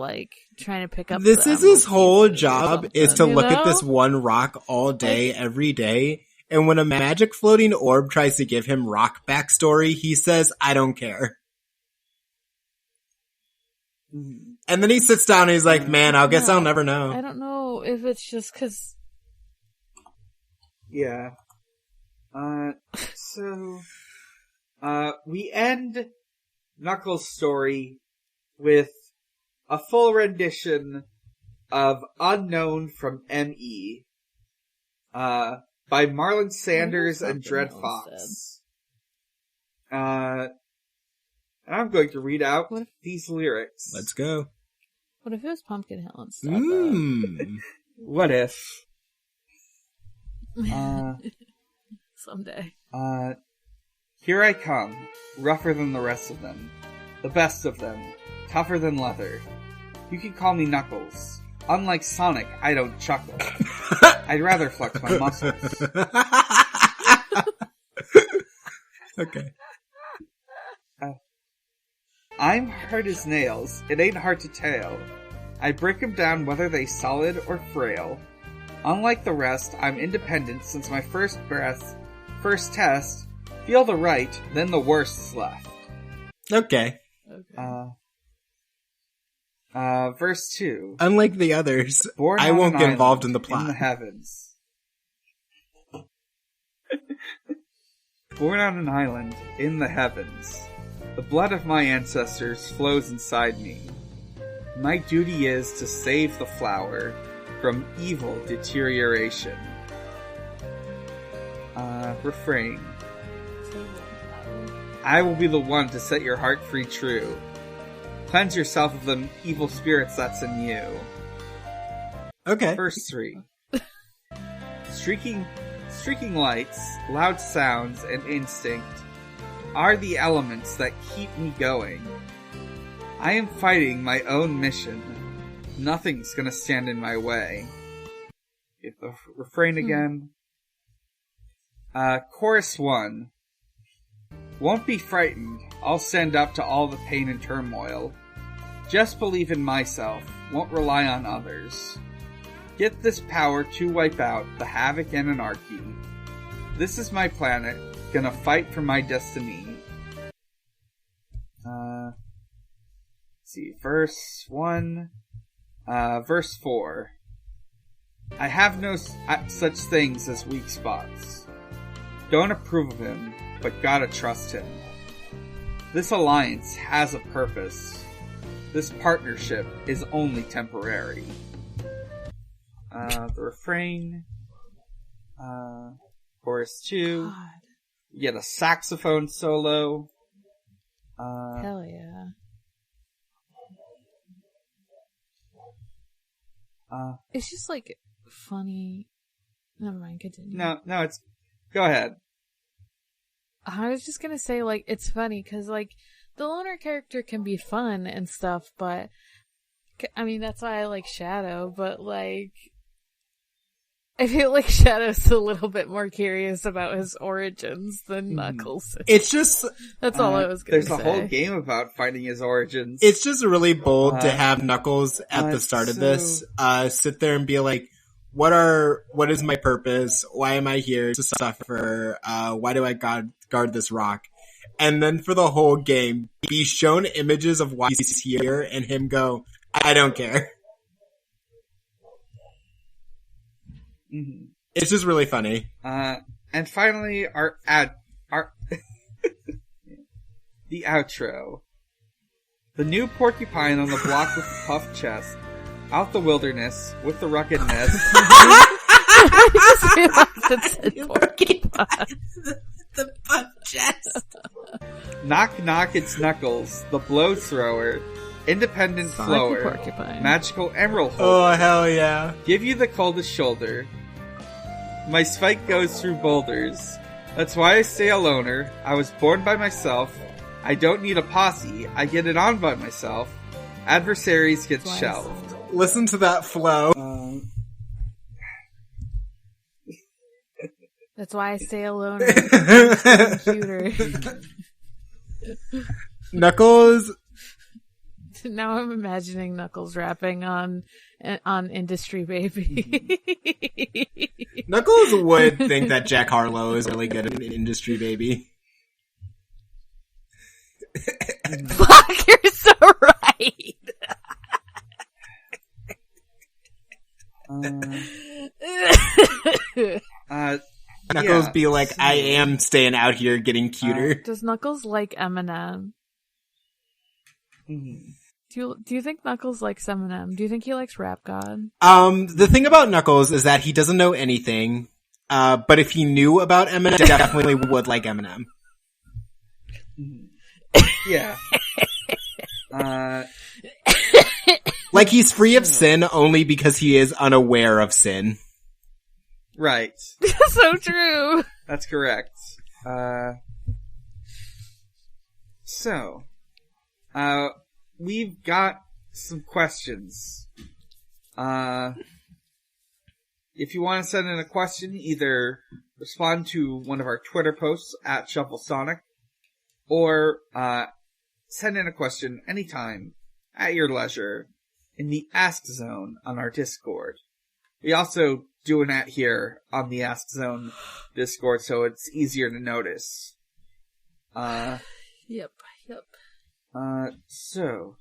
trying to pick up This is his whole job, is to look at this one rock all day, every day, and when a magic floating orb tries to give him rock backstory, he says, "I don't care." And then he sits down and he's like, "Man, I guess I'll never know." I don't know if it's just because... Yeah. We end Knuckles' story with a full rendition of Unknown from M.E. By Marlon Sanders and Dread Fox. And I'm going to read out these lyrics. Let's go. What if it was Pumpkin Hill instead? What if? Someday. Here I come, rougher than the rest of them. The best of them, tougher than leather. You can call me Knuckles. Unlike Sonic, I don't chuckle. I'd rather flex my muscles. Okay. I'm hard as nails, it ain't hard to tell. I break 'em down whether they solid or frail. Unlike the rest, I'm independent since my first breath, first test, feel the right, then the worst's left. Okay. Verse 2. Unlike the others, I won't get involved in the plot. In the heavens. Born on an island, in the heavens. The blood of my ancestors flows inside me. My duty is to save the flower from evil deterioration. Refrain. I will be the one to set your heart free true. Cleanse yourself of the evil spirits that's in you. Okay. Verse 3. Streaking lights, loud sounds, and instinct are the elements that keep me going. I am fighting my own mission. Nothing's gonna stand in my way. Get the refrain again. Chorus 1. Won't be frightened. I'll stand up to all the pain and turmoil. Just believe in myself. Won't rely on others. Get this power to wipe out the havoc and anarchy. This is my planet. Gonna fight for my destiny. Let's see. Verse 1. Verse 4. I have no such things as weak spots. Don't approve of him, but gotta trust him. This alliance has a purpose. This partnership is only temporary. The refrain. Chorus 2. God. You get a saxophone solo. Hell yeah. It's just like funny. Never mind, continue. No, it's. Go ahead. I was just gonna say, like, it's funny because, like, the loner character can be fun and stuff, but I mean, that's why I like Shadow, but, like, I feel like Shadow's a little bit more curious about his origins than Knuckles. It's just... That's all I was gonna say. There's a whole game about finding his origins. It's just really bold to have Knuckles at the start of this sit there and be like, what is my purpose? Why am I here to suffer? Why do I guard this rock? And then for the whole game, be shown images of why he's here and him go, I don't care. Mm-hmm. It's just really funny. And finally, our the outro. The new porcupine on the block with the puffed chest, out the wilderness with the ruggedness. The puffed chest. Knock knock, it's Knuckles, the blow thrower, independent flower, magical emerald holder. Oh hell yeah! Give you the coldest shoulder. My spike goes through boulders. That's why I stay a loner. I was born by myself. I don't need a posse. I get it on by myself. Adversaries get shelved. Listen to that flow. That's why I stay a loner. Computer. Knuckles. Now I'm imagining Knuckles rapping on Industry Baby. Knuckles would think that Jack Harlow is really good at Industry Baby. Fuck, you're so right. Knuckles be like, I am staying out here getting cuter. Does Knuckles like Eminem? Mm-hmm. Do you think Knuckles likes Eminem? Do you think he likes Rap God? The thing about Knuckles is that he doesn't know anything. But if he knew about Eminem, he definitely would like Eminem. Yeah. Like he's free of sin only because he is unaware of sin. Right. So true. That's correct. So, we've got some questions. If you want to send in a question, either respond to one of our Twitter posts at ShuffleSonic, or send in a question anytime at your leisure in the Ask Zone on our Discord. We also do an @ here on the Ask Zone Discord, so it's easier to notice. Yep. So,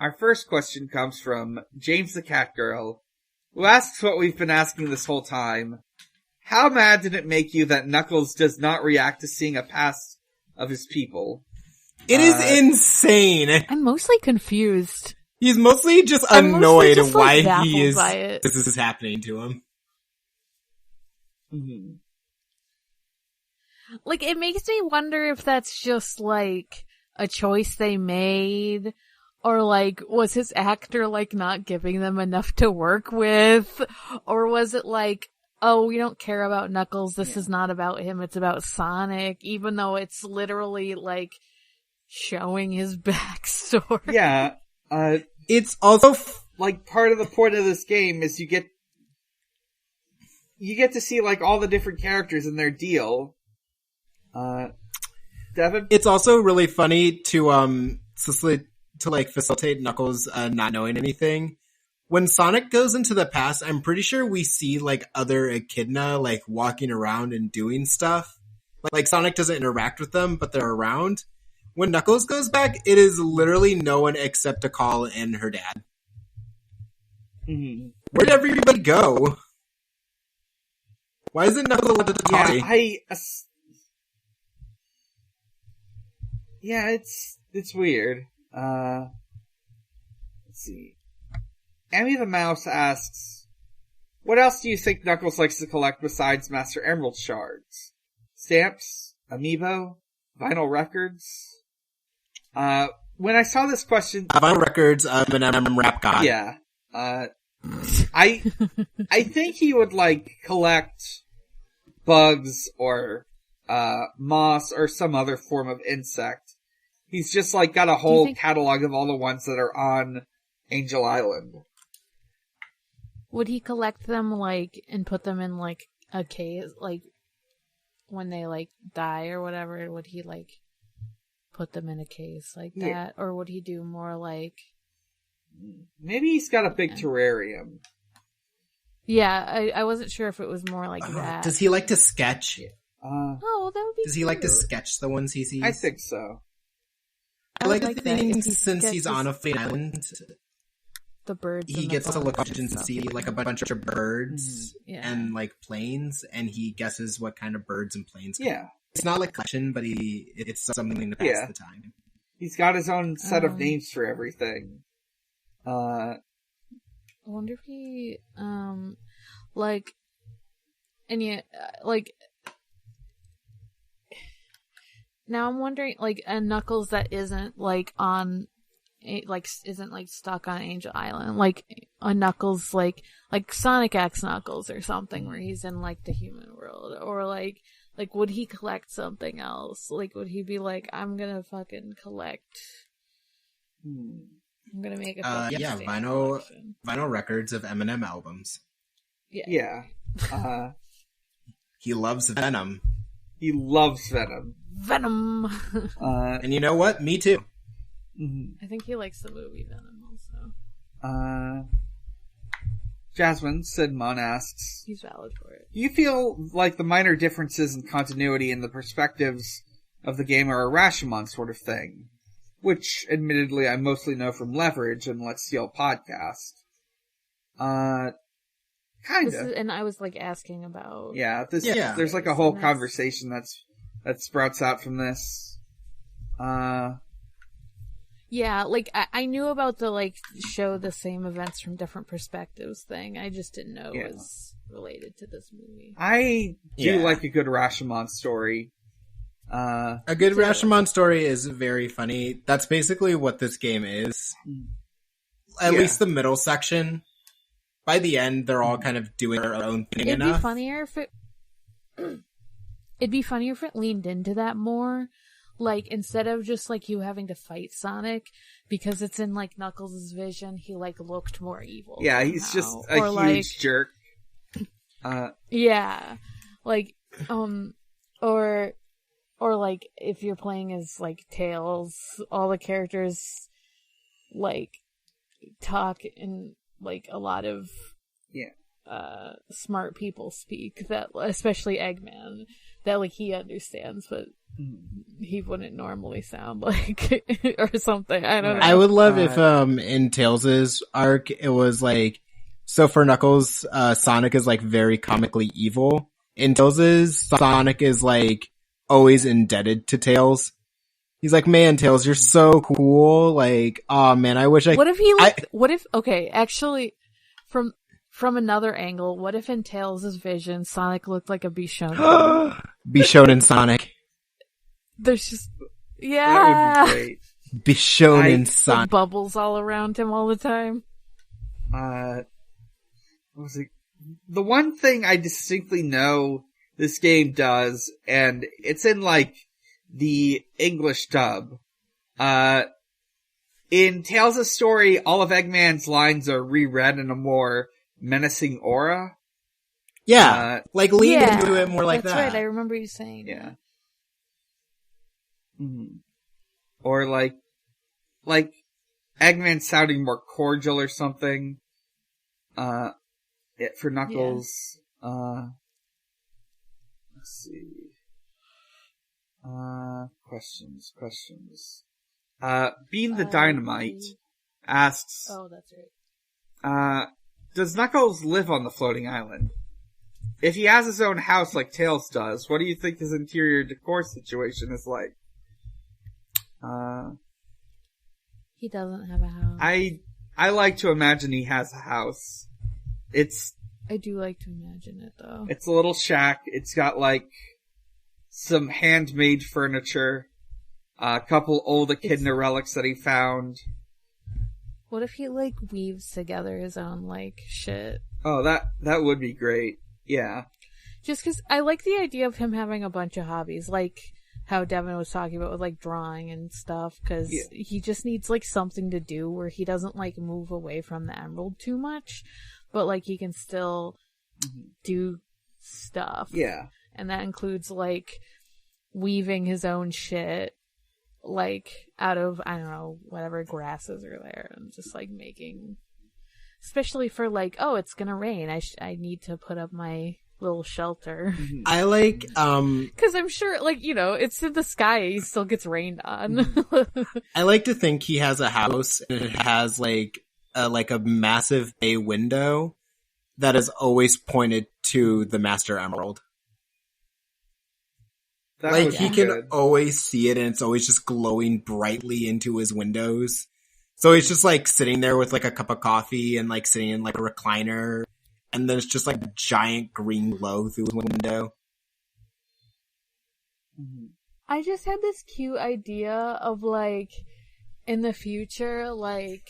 our first question comes from James the Cat Girl, who asks what we've been asking this whole time. How mad did it make you that Knuckles does not react to seeing a past of his people? It is insane. I'm mostly confused. He's mostly just I'm annoyed mostly just, why baffled he is by it. this is happening to him. Mm-hmm. Like, it makes me wonder if that's just, like, a choice they made, or, like, was his actor, like, not giving them enough to work with, or was it like, oh, we don't care about Knuckles, this is not about him, it's about Sonic, even though it's literally, like, showing his backstory. Yeah, It's also like, part of the point of this game is you get to see, like, all the different characters in their deal. Devon? It's also really funny to facilitate Knuckles not knowing anything. When Sonic goes into the past, I'm pretty sure we see, like, other echidna, like, walking around and doing stuff. Like, Sonic doesn't interact with them, but they're around. When Knuckles goes back, it is literally no one except Tikal and her dad. Mm-hmm. Where'd everybody go? Why isn't Knuckles allowed to talk? Yeah, it's weird. Let's see. Emmy the Mouse asks, what else do you think Knuckles likes to collect besides Master Emerald shards? Stamps? Amiibo? Vinyl records? When I saw this question... Vinyl records, M&M rap god. Yeah. I think he would, like, collect bugs or, moss or some other form of insect. He's just, like, got a whole catalog of all the ones that are on Angel Island. Would he collect them, like, and put them in, like, a case, like, when they, like, die or whatever, would he, like, put them in a case like that? Or would he do more, like... Maybe he's got a big terrarium. Yeah, I wasn't sure if it was more like that. Does he like to sketch? Oh, that would be Does he like to sketch the ones he sees? I think so. I like the thing since he's on a fake island... The birds. He gets to look up and see, like, a bunch of birds and, like, planes, and he guesses what kind of birds and planes. Yeah. It's not like collection, but it's something to pass the time. He's got his own set of names for everything. I wonder if he, like, and yeah, like, now I'm wondering, like, a Knuckles that isn't, like, isn't, like, stuck on Angel Island, like, a Knuckles, like Sonic X Knuckles or something, where he's in, like, the human world, or, like, would he collect something else? Like, would he be like, I'm gonna fucking collect, I'm gonna make a fucking vinyl records of Eminem albums. Yeah. He loves Venom. He loves Venom. And you know what? Me too. I think he likes the movie Venom also. Jasmine Sidmon asks, he's valid for it. Do you feel like the minor differences in continuity in the perspectives of the game are a Rashomon sort of thing? Which, admittedly, I mostly know from Leverage and Let's Steal podcast. Kinda. And I was, like, asking about... Yeah, there's, like, a whole conversation that sprouts out from this. Yeah, like, I knew about the, like, show the same events from different perspectives thing. I just didn't know it was related to this movie. I do like a good Rashomon story. A good Rashomon story is very funny. That's basically what this game is. At least the middle section. By the end, they're all kind of doing their own thing enough. It'd be funnier if it leaned into that more. Like, instead of just, like, you having to fight Sonic, because it's in, like, Knuckles' vision, he, like, looked more evil. Yeah, he's just a huge jerk. Yeah. Like, or, like, if you're playing as, like, Tails, all the characters, like, talk in, like, a lot of, smart people speak, that, especially Eggman, that, like, he understands, but he wouldn't normally sound like, or something. I don't know. I would love if, in Tails' arc, it was like, so for Knuckles, Sonic is, like, very comically evil. In Tails', Sonic is, like, always indebted to Tails. He's like, man, Tails, you're so cool. Like, oh man, I wish I... What if he looked... What if... Okay, actually, from another angle, what if in Tails' vision, Sonic looked like a Bishonen? Bishonen Sonic. There's just... That Yeah! would be great. Bishonen Like Sonic. bubbles all around him all the time. What was it? The one thing I distinctly know this game does, and it's in like the English dub. In Tales' story, all of Eggman's lines are reread in a more menacing aura. Yeah, like lean into it more like that's that. That's right, I remember you saying Yeah. that. Mm-hmm. Or like Eggman sounding more cordial or something. For Knuckles, let's see. Questions. Bean the Dynamite asks, oh, that's right. does Knuckles live on the floating island? If he has his own house like Tails does, what do you think his interior decor situation is like? He doesn't have a house. I like to imagine he has a house. I do like to imagine it, though. It's a little shack. It's got, like, some handmade furniture, a couple old echidna relics that he found. What if he, like, weaves together his own, like, shit? Oh, that would be great. Yeah. Just because I like the idea of him having a bunch of hobbies, like how Devon was talking about with, like, drawing and stuff, because he just needs, like, something to do where he doesn't, like, move away from the emerald too much, but, like, he can still do stuff. Yeah. And that includes, like, weaving his own shit, like, out of, I don't know, whatever grasses are there, and just, like, making, especially for, like, oh, it's gonna rain, I need to put up my little shelter. I like, because I'm sure, like, you know, it's in the sky, he still gets rained on. I like to think he has a house, and it has, like a massive bay window that is always pointed to the Master Emerald. That like, he can good. always see it, and it's always just glowing brightly into his windows. So he's just, like, sitting there with, like, a cup of coffee and, like, sitting in, like, a recliner. And there's just, like, a giant green glow through his window. I just had this cute idea of, like, in the future, like,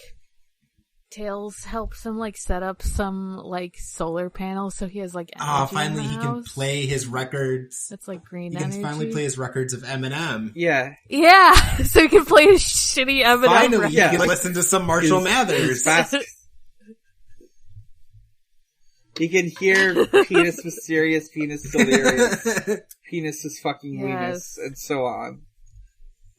Tails helps him, like, set up some, like, solar panels so he has, like, energy. Oh, finally in the he can house. play his records. That's, like, green He energy. can finally play his records of Eminem. Yeah. Yeah! So he can play his shitty Eminem Finally, record. he can listen to some Marshall Mathers. He can hear penis mysterious, penis delirious, penis is fucking weenus, and so on.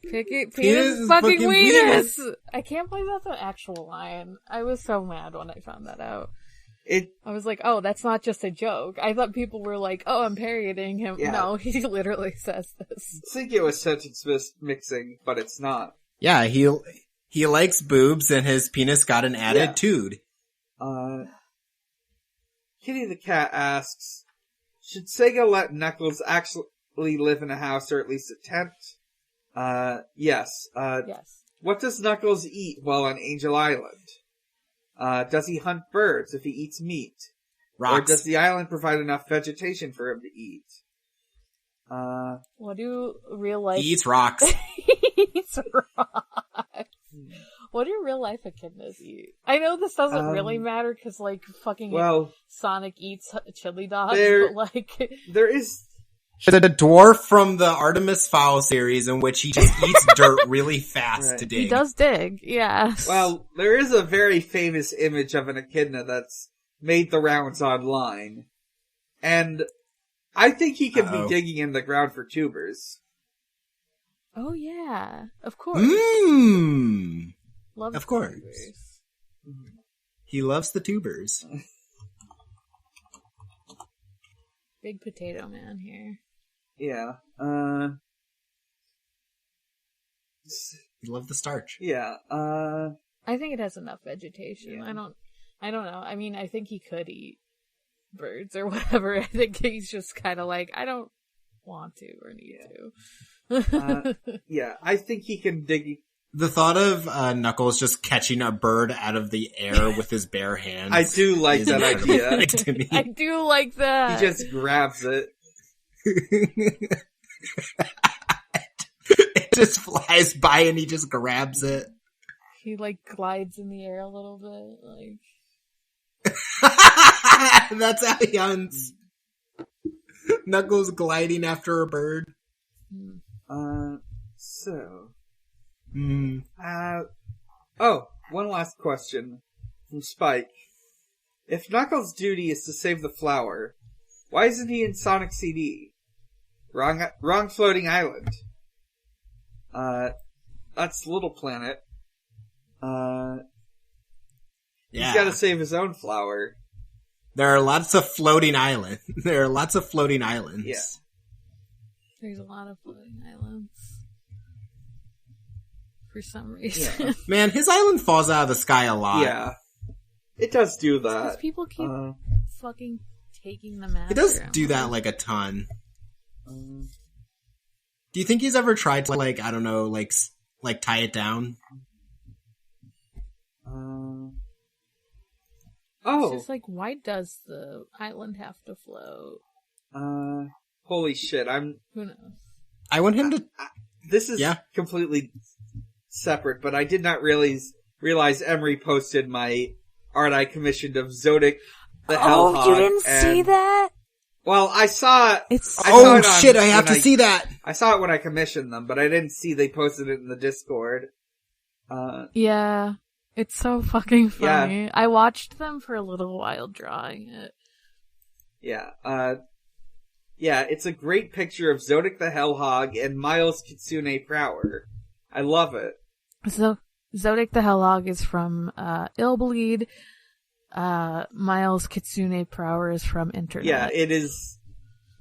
Penis is fucking fucking weenus! I can't believe that's an actual line. I was so mad when I found that out. I was like, oh, that's not just a joke. I thought people were like, oh, I'm parodying him. Yeah. No, he literally says this. I think it was sentence mixing, but it's not. Yeah, he likes boobs and his penis got an attitude. Kitty the cat asks, should Sega let Knuckles actually live in a house or at least attempt? Yes. Yes. What does Knuckles eat while on Angel Island? Does he hunt birds if he eats meat? Rocks. Or does the island provide enough vegetation for him to eat? What do real life... He eats rocks. He eats rocks. What do real life echidnas eat? I know this doesn't really matter because, like, fucking Sonic eats chili dogs, but, like... There is... The dwarf from the Artemis Fowl series in which he just eats dirt really fast to dig. He does dig, yeah. Well, there is a very famous image of an echidna that's made the rounds online. And I think he could be digging in the ground for tubers. Oh, yeah. Of course. Mmm. Love of course. tubers. He loves the tubers. Big potato man here. Yeah. You love the starch. Yeah. I think it has enough vegetation. Yeah. I don't know. I mean, I think he could eat birds or whatever. I think he's just kind of like, I don't want to or need to. Yeah, I think he can dig. The thought of Knuckles just catching a bird out of the air with his bare hands. I do like that idea. To me. I do like that. He just grabs it. It just flies by and he just grabs it. He like glides in the air a little bit, like. That's how he hunts. Knuckles gliding after a bird. One last question from Spike. If Knuckles' duty is to save the flower, why isn't he in Sonic CD? Wrong floating island. That's Little Planet. He's gotta save his own flower. There are lots of floating islands. Yeah. There's a lot of floating islands. For some reason. Yeah. Man, his island falls out of the sky a lot. Yeah. It does do that. Because people keep fucking taking them out. It does do that like a ton. Do you think he's ever tried to like, I don't know, like tie it down? It's just like, why does the island have to float? Holy shit, Who knows? I want him to... This is completely separate, but I did not realize Emery posted my art I commissioned of Zodic the Hellhog. Oh, you didn't see that? Well, I saw it. I have to see that. I saw it when I commissioned them, but I didn't see they posted it in the Discord. Yeah. It's so fucking funny. Yeah. I watched them for a little while drawing it. Yeah. Yeah, it's a great picture of Zodic the Hellhog and Miles Kitsune Prower. I love it. So, Zodic the Hellhog is from Illbleed. Miles Kitsune Prower is from Internet. Yeah, it is.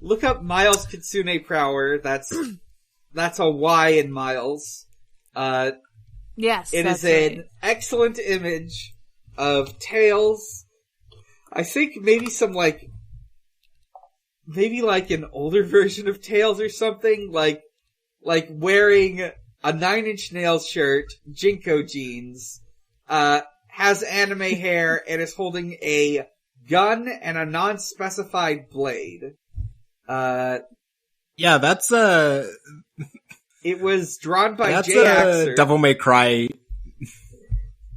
Look up Miles Kitsune Prower. That's a Y in Miles. Yes, it is an excellent image of Tails. I think maybe like an older version of Tails or something, like wearing a 9 Inch Nails shirt, Jinko jeans, has anime hair, and is holding a gun and a non-specified blade. Yeah, that's It was drawn by that's Jay Axer. Devil May Cry.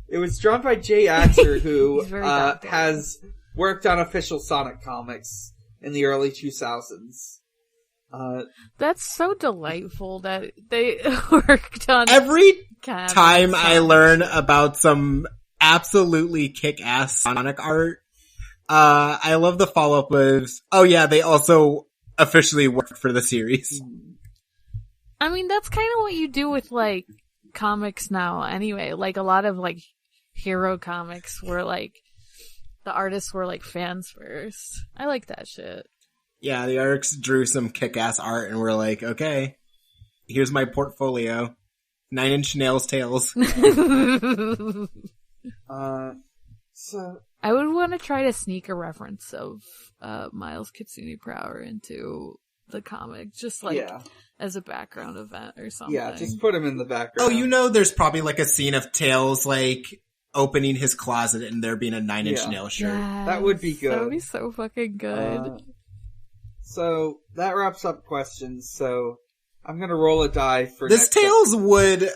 It was drawn by Jay Axer, who very has worked on official Sonic comics in the early 2000s. That's so delightful that they worked on Every time I learn about some absolutely kick-ass Sonic art, I love the follow-up with, oh yeah, they also officially worked for the series. I mean, that's kind of what you do with, like, comics now anyway. Like, a lot of, like, hero comics where, like, the artists were, like, fans first. I like that shit. Yeah, the artists drew some kick-ass art and we're like, okay, here's my portfolio. 9 Inch Nails Tails. So I would want to try to sneak a reference of Miles Kitsune Prower into the comic, just like as a background event or something. Yeah, just put him in the background. Oh, you know, there's probably like a scene of Tails like opening his closet and there being a 9 Inch Nail shirt. Yes, that would be good. That would be so fucking good. So that wraps up questions. So I'm gonna roll a die for this. Next Tails would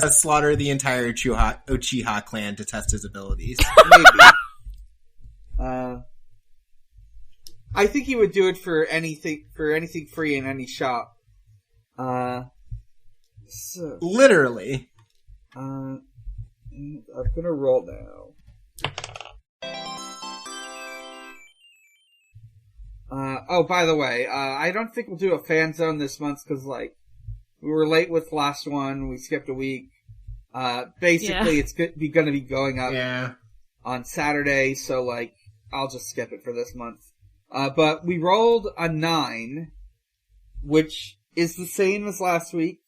slaughter the entire Uchiha clan to test his abilities. Maybe. I think he would do it for anything free in any shop. So literally. I'm gonna roll now. Oh, by the way, I don't think we'll do a fan zone this month because, like, we were late with the last one. We skipped a week. Basically, it's gonna be going up on Saturday, so, like, I'll just skip it for this month. But we rolled a 9, which is the same as last week.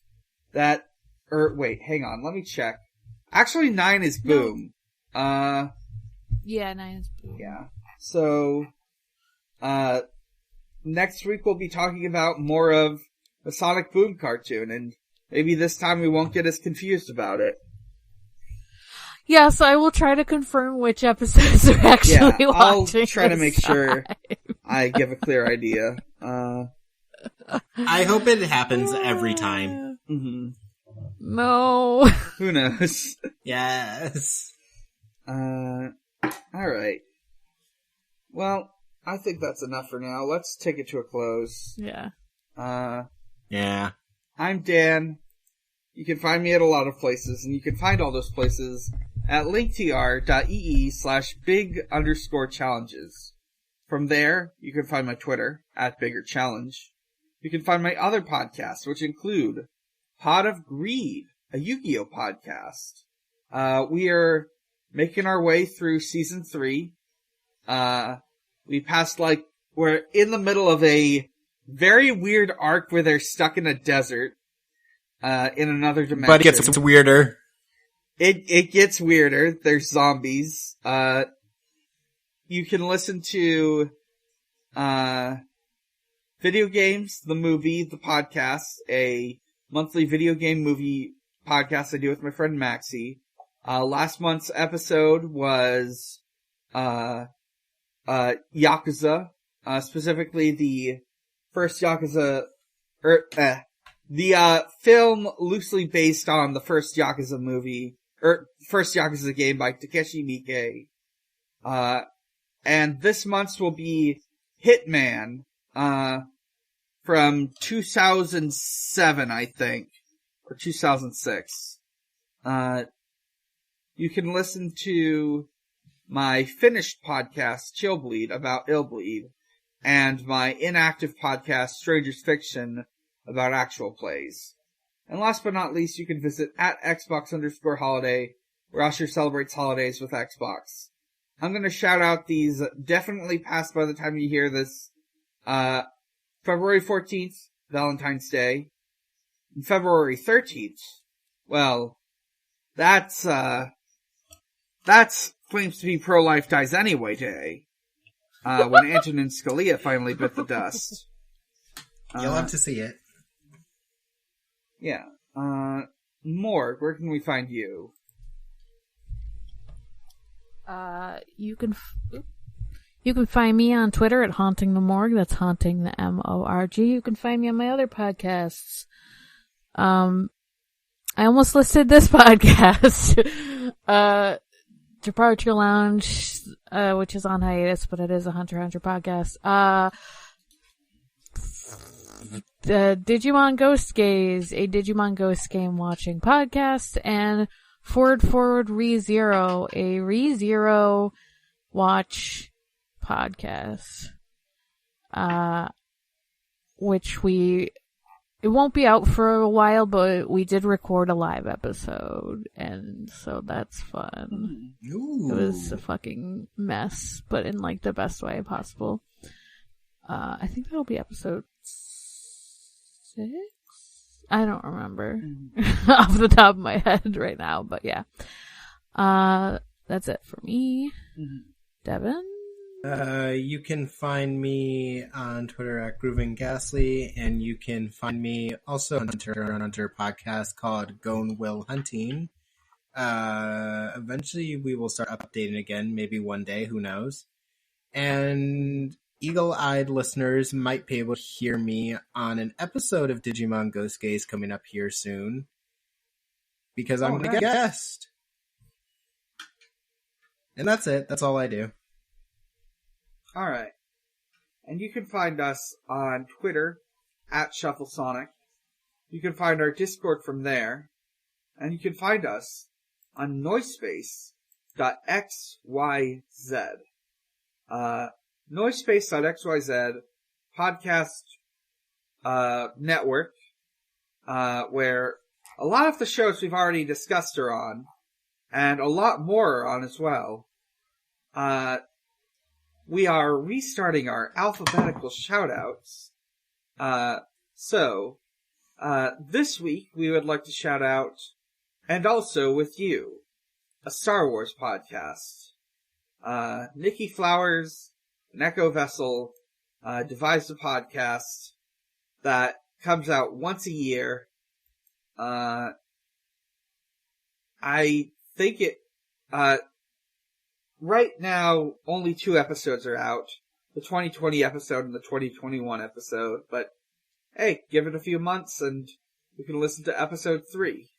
Wait, hang on, let me check. Actually, 9 is Boom. Yeah, 9 is Boom. Yeah. So, next week we'll be talking about more of the Sonic Boom cartoon, and maybe this time we won't get as confused about it. Yes, I will try to confirm which episodes are actually watching. I'll try to make sure I give a clear idea. I hope it happens every time. Mm-hmm. No. Who knows? Yes. Alright. Well, I think that's enough for now. Let's take it to a close. Yeah. Yeah. I'm Dan. You can find me at a lot of places, and you can find all those places at linktr.ee/big_challenges. From there, you can find my Twitter, @biggerchallenge. You can find my other podcasts, which include Pod of Greed, a Yu-Gi-Oh! Podcast. We are making our way through Season 3. We passed, we're in the middle of a very weird arc where they're stuck in a desert, in another dimension. But it gets weirder. It gets weirder. There's zombies. You can listen to, Video Games, the movie, the podcast, a monthly video game movie podcast I do with my friend Maxie. Last month's episode was, Yakuza, specifically the first Yakuza, the film loosely based on the first Yakuza movie, first Yakuza game by Takeshi Miike. And this month's will be Hitman, from 2007, I think, or 2006. You can listen to my finished podcast, Chill Bleed, about Ill Bleed, and my inactive podcast, Stranger's Fiction, about actual plays. And last but not least, you can visit @Xbox_holiday, where Usher celebrates holidays with Xbox. I'm gonna shout out these definitely passed by the time you hear this. February 14th, Valentine's Day. And February 13th, well, that's claims to be Pro-Life Dies Anyway Day. When Antonin Scalia finally bit the dust. You'll have to see it. Yeah. Morg, where can we find you? You can find me on Twitter at Haunting the Morg. That's Haunting the MORG. You can find me on my other podcasts. I almost listed this podcast. Departure Lounge, which is on hiatus, but it is a Hunter x Hunter podcast. The Digimon Ghost Gaze, a Digimon Ghost game watching podcast, and Forward ReZero, a ReZero watch podcast. Which it won't be out for a while, but we did record a live episode, and so that's fun. Ooh. It was a fucking mess, but in the best way possible. I think that'll be episode 6? I don't remember off the top of my head right now, but yeah. That's it for me. Devon? You can find me on Twitter at GroovingGhastly, and you can find me also on Hunter podcast called Gone Will Hunting. Eventually we will start updating again, maybe one day, who knows. And eagle-eyed listeners might be able to hear me on an episode of Digimon Ghost Gaze coming up here soon, because I'm going to get a guest. And that's it. That's all I do. Alright. And you can find us on Twitter, @ShuffleSonic. You can find our Discord from there. And you can find us on Noisepace.xyz. Noisepace.xyz podcast network, where a lot of the shows we've already discussed are on, and a lot more are on as well. We are restarting our alphabetical shoutouts. So, this week we would like to shout out, and also with you, a Star Wars podcast. Nikki Flowers, Neko Vessel, devised a podcast that comes out once a year. I think right now, only 2 episodes are out. The 2020 episode and the 2021 episode. But, hey, give it a few months and you can listen to episode 3.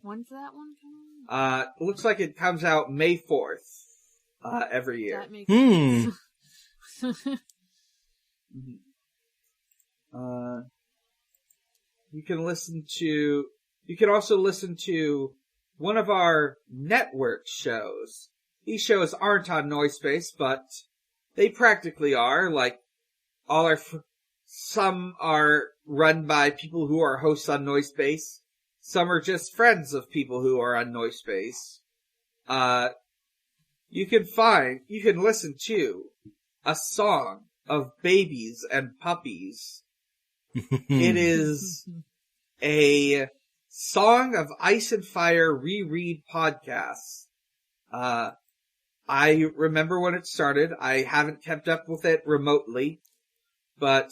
When's that one coming? It looks like it comes out May 4th, every year. That makes sense. You can also listen to one of our network shows. These shows aren't on Noisepace, but they practically are. Like, some are run by people who are hosts on Noisepace. Some are just friends of people who are on Noisepace. You can listen to A Song of Babies and Puppies. It is a Song of Ice and Fire reread podcast. I remember when it started. I haven't kept up with it remotely, but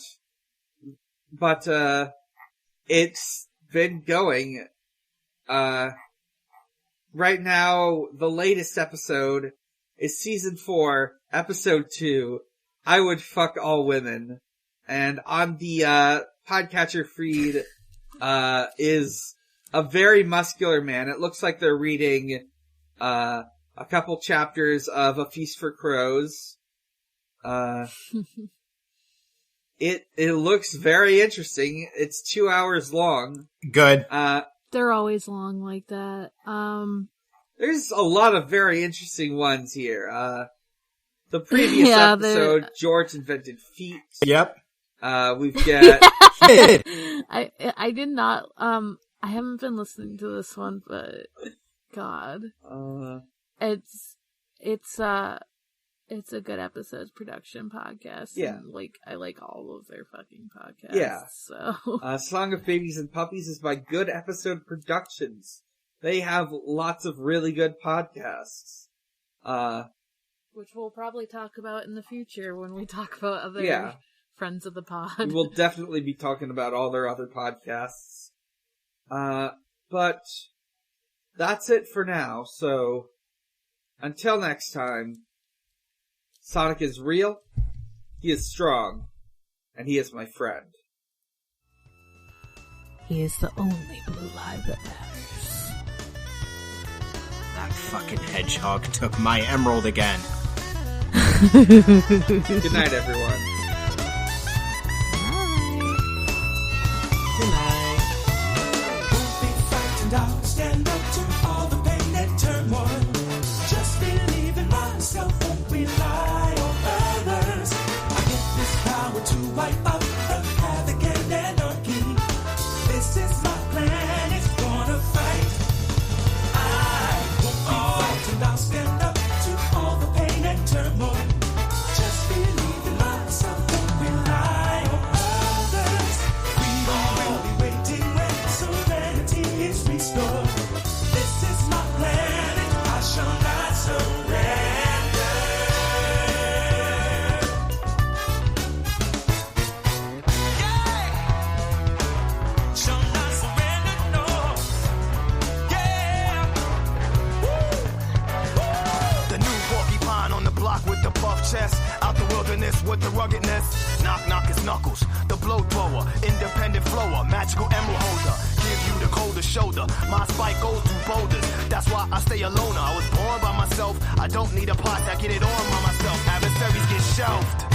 it's been going. Right now, the latest episode is season 4, episode 2, I Would Fuck All Women. And on the, podcatcher feed, is a very muscular man. It looks like they're reading, a couple chapters of A Feast for Crows. It looks very interesting. It's 2 hours long. Good. They're always long like that. There's a lot of very interesting ones here. The previous episode, George invented feet. Yep. We've got... I did not, I haven't been listening to this one, but God. It's a good episodes production podcast. Yeah. And, I like all of their fucking podcasts. Yeah. So. Song of Babies and Puppies is by Good Episode Productions. They have lots of really good podcasts. Which we'll probably talk about in the future when we talk about other friends of the pod. We will definitely be talking about all their other podcasts. But that's it for now, so until next time, Sonic is real, he is strong, and he is my friend. He is the only blue light that matters. That fucking hedgehog took my emerald again. Good night, everyone. Good night. I'll stand up to all the pain and turmoil. Just believe in myself, won't rely on others. I get this power to wipe out the havoc and anarchy. This is my plan, it's gonna fight. I won't be frightened, I'll stand up to all the pain and turmoil. Just believe in myself, won't rely on others. Freedom will be waiting when serenity is restored. This is my planet, I shall not surrender. Yeah! Shall not surrender, no. Yeah! Woo! The new porcupine on the block with the buff chest. Out the wilderness with the ruggedness. Knock, knock his knuckles. The blow thrower. Independent flower. Magical emerald holder. Give you the colder shoulder. My spike goes through boulders. That's why I stay alone. I was born by myself. I don't need a pot. I get it on by myself. Adversaries get shelved.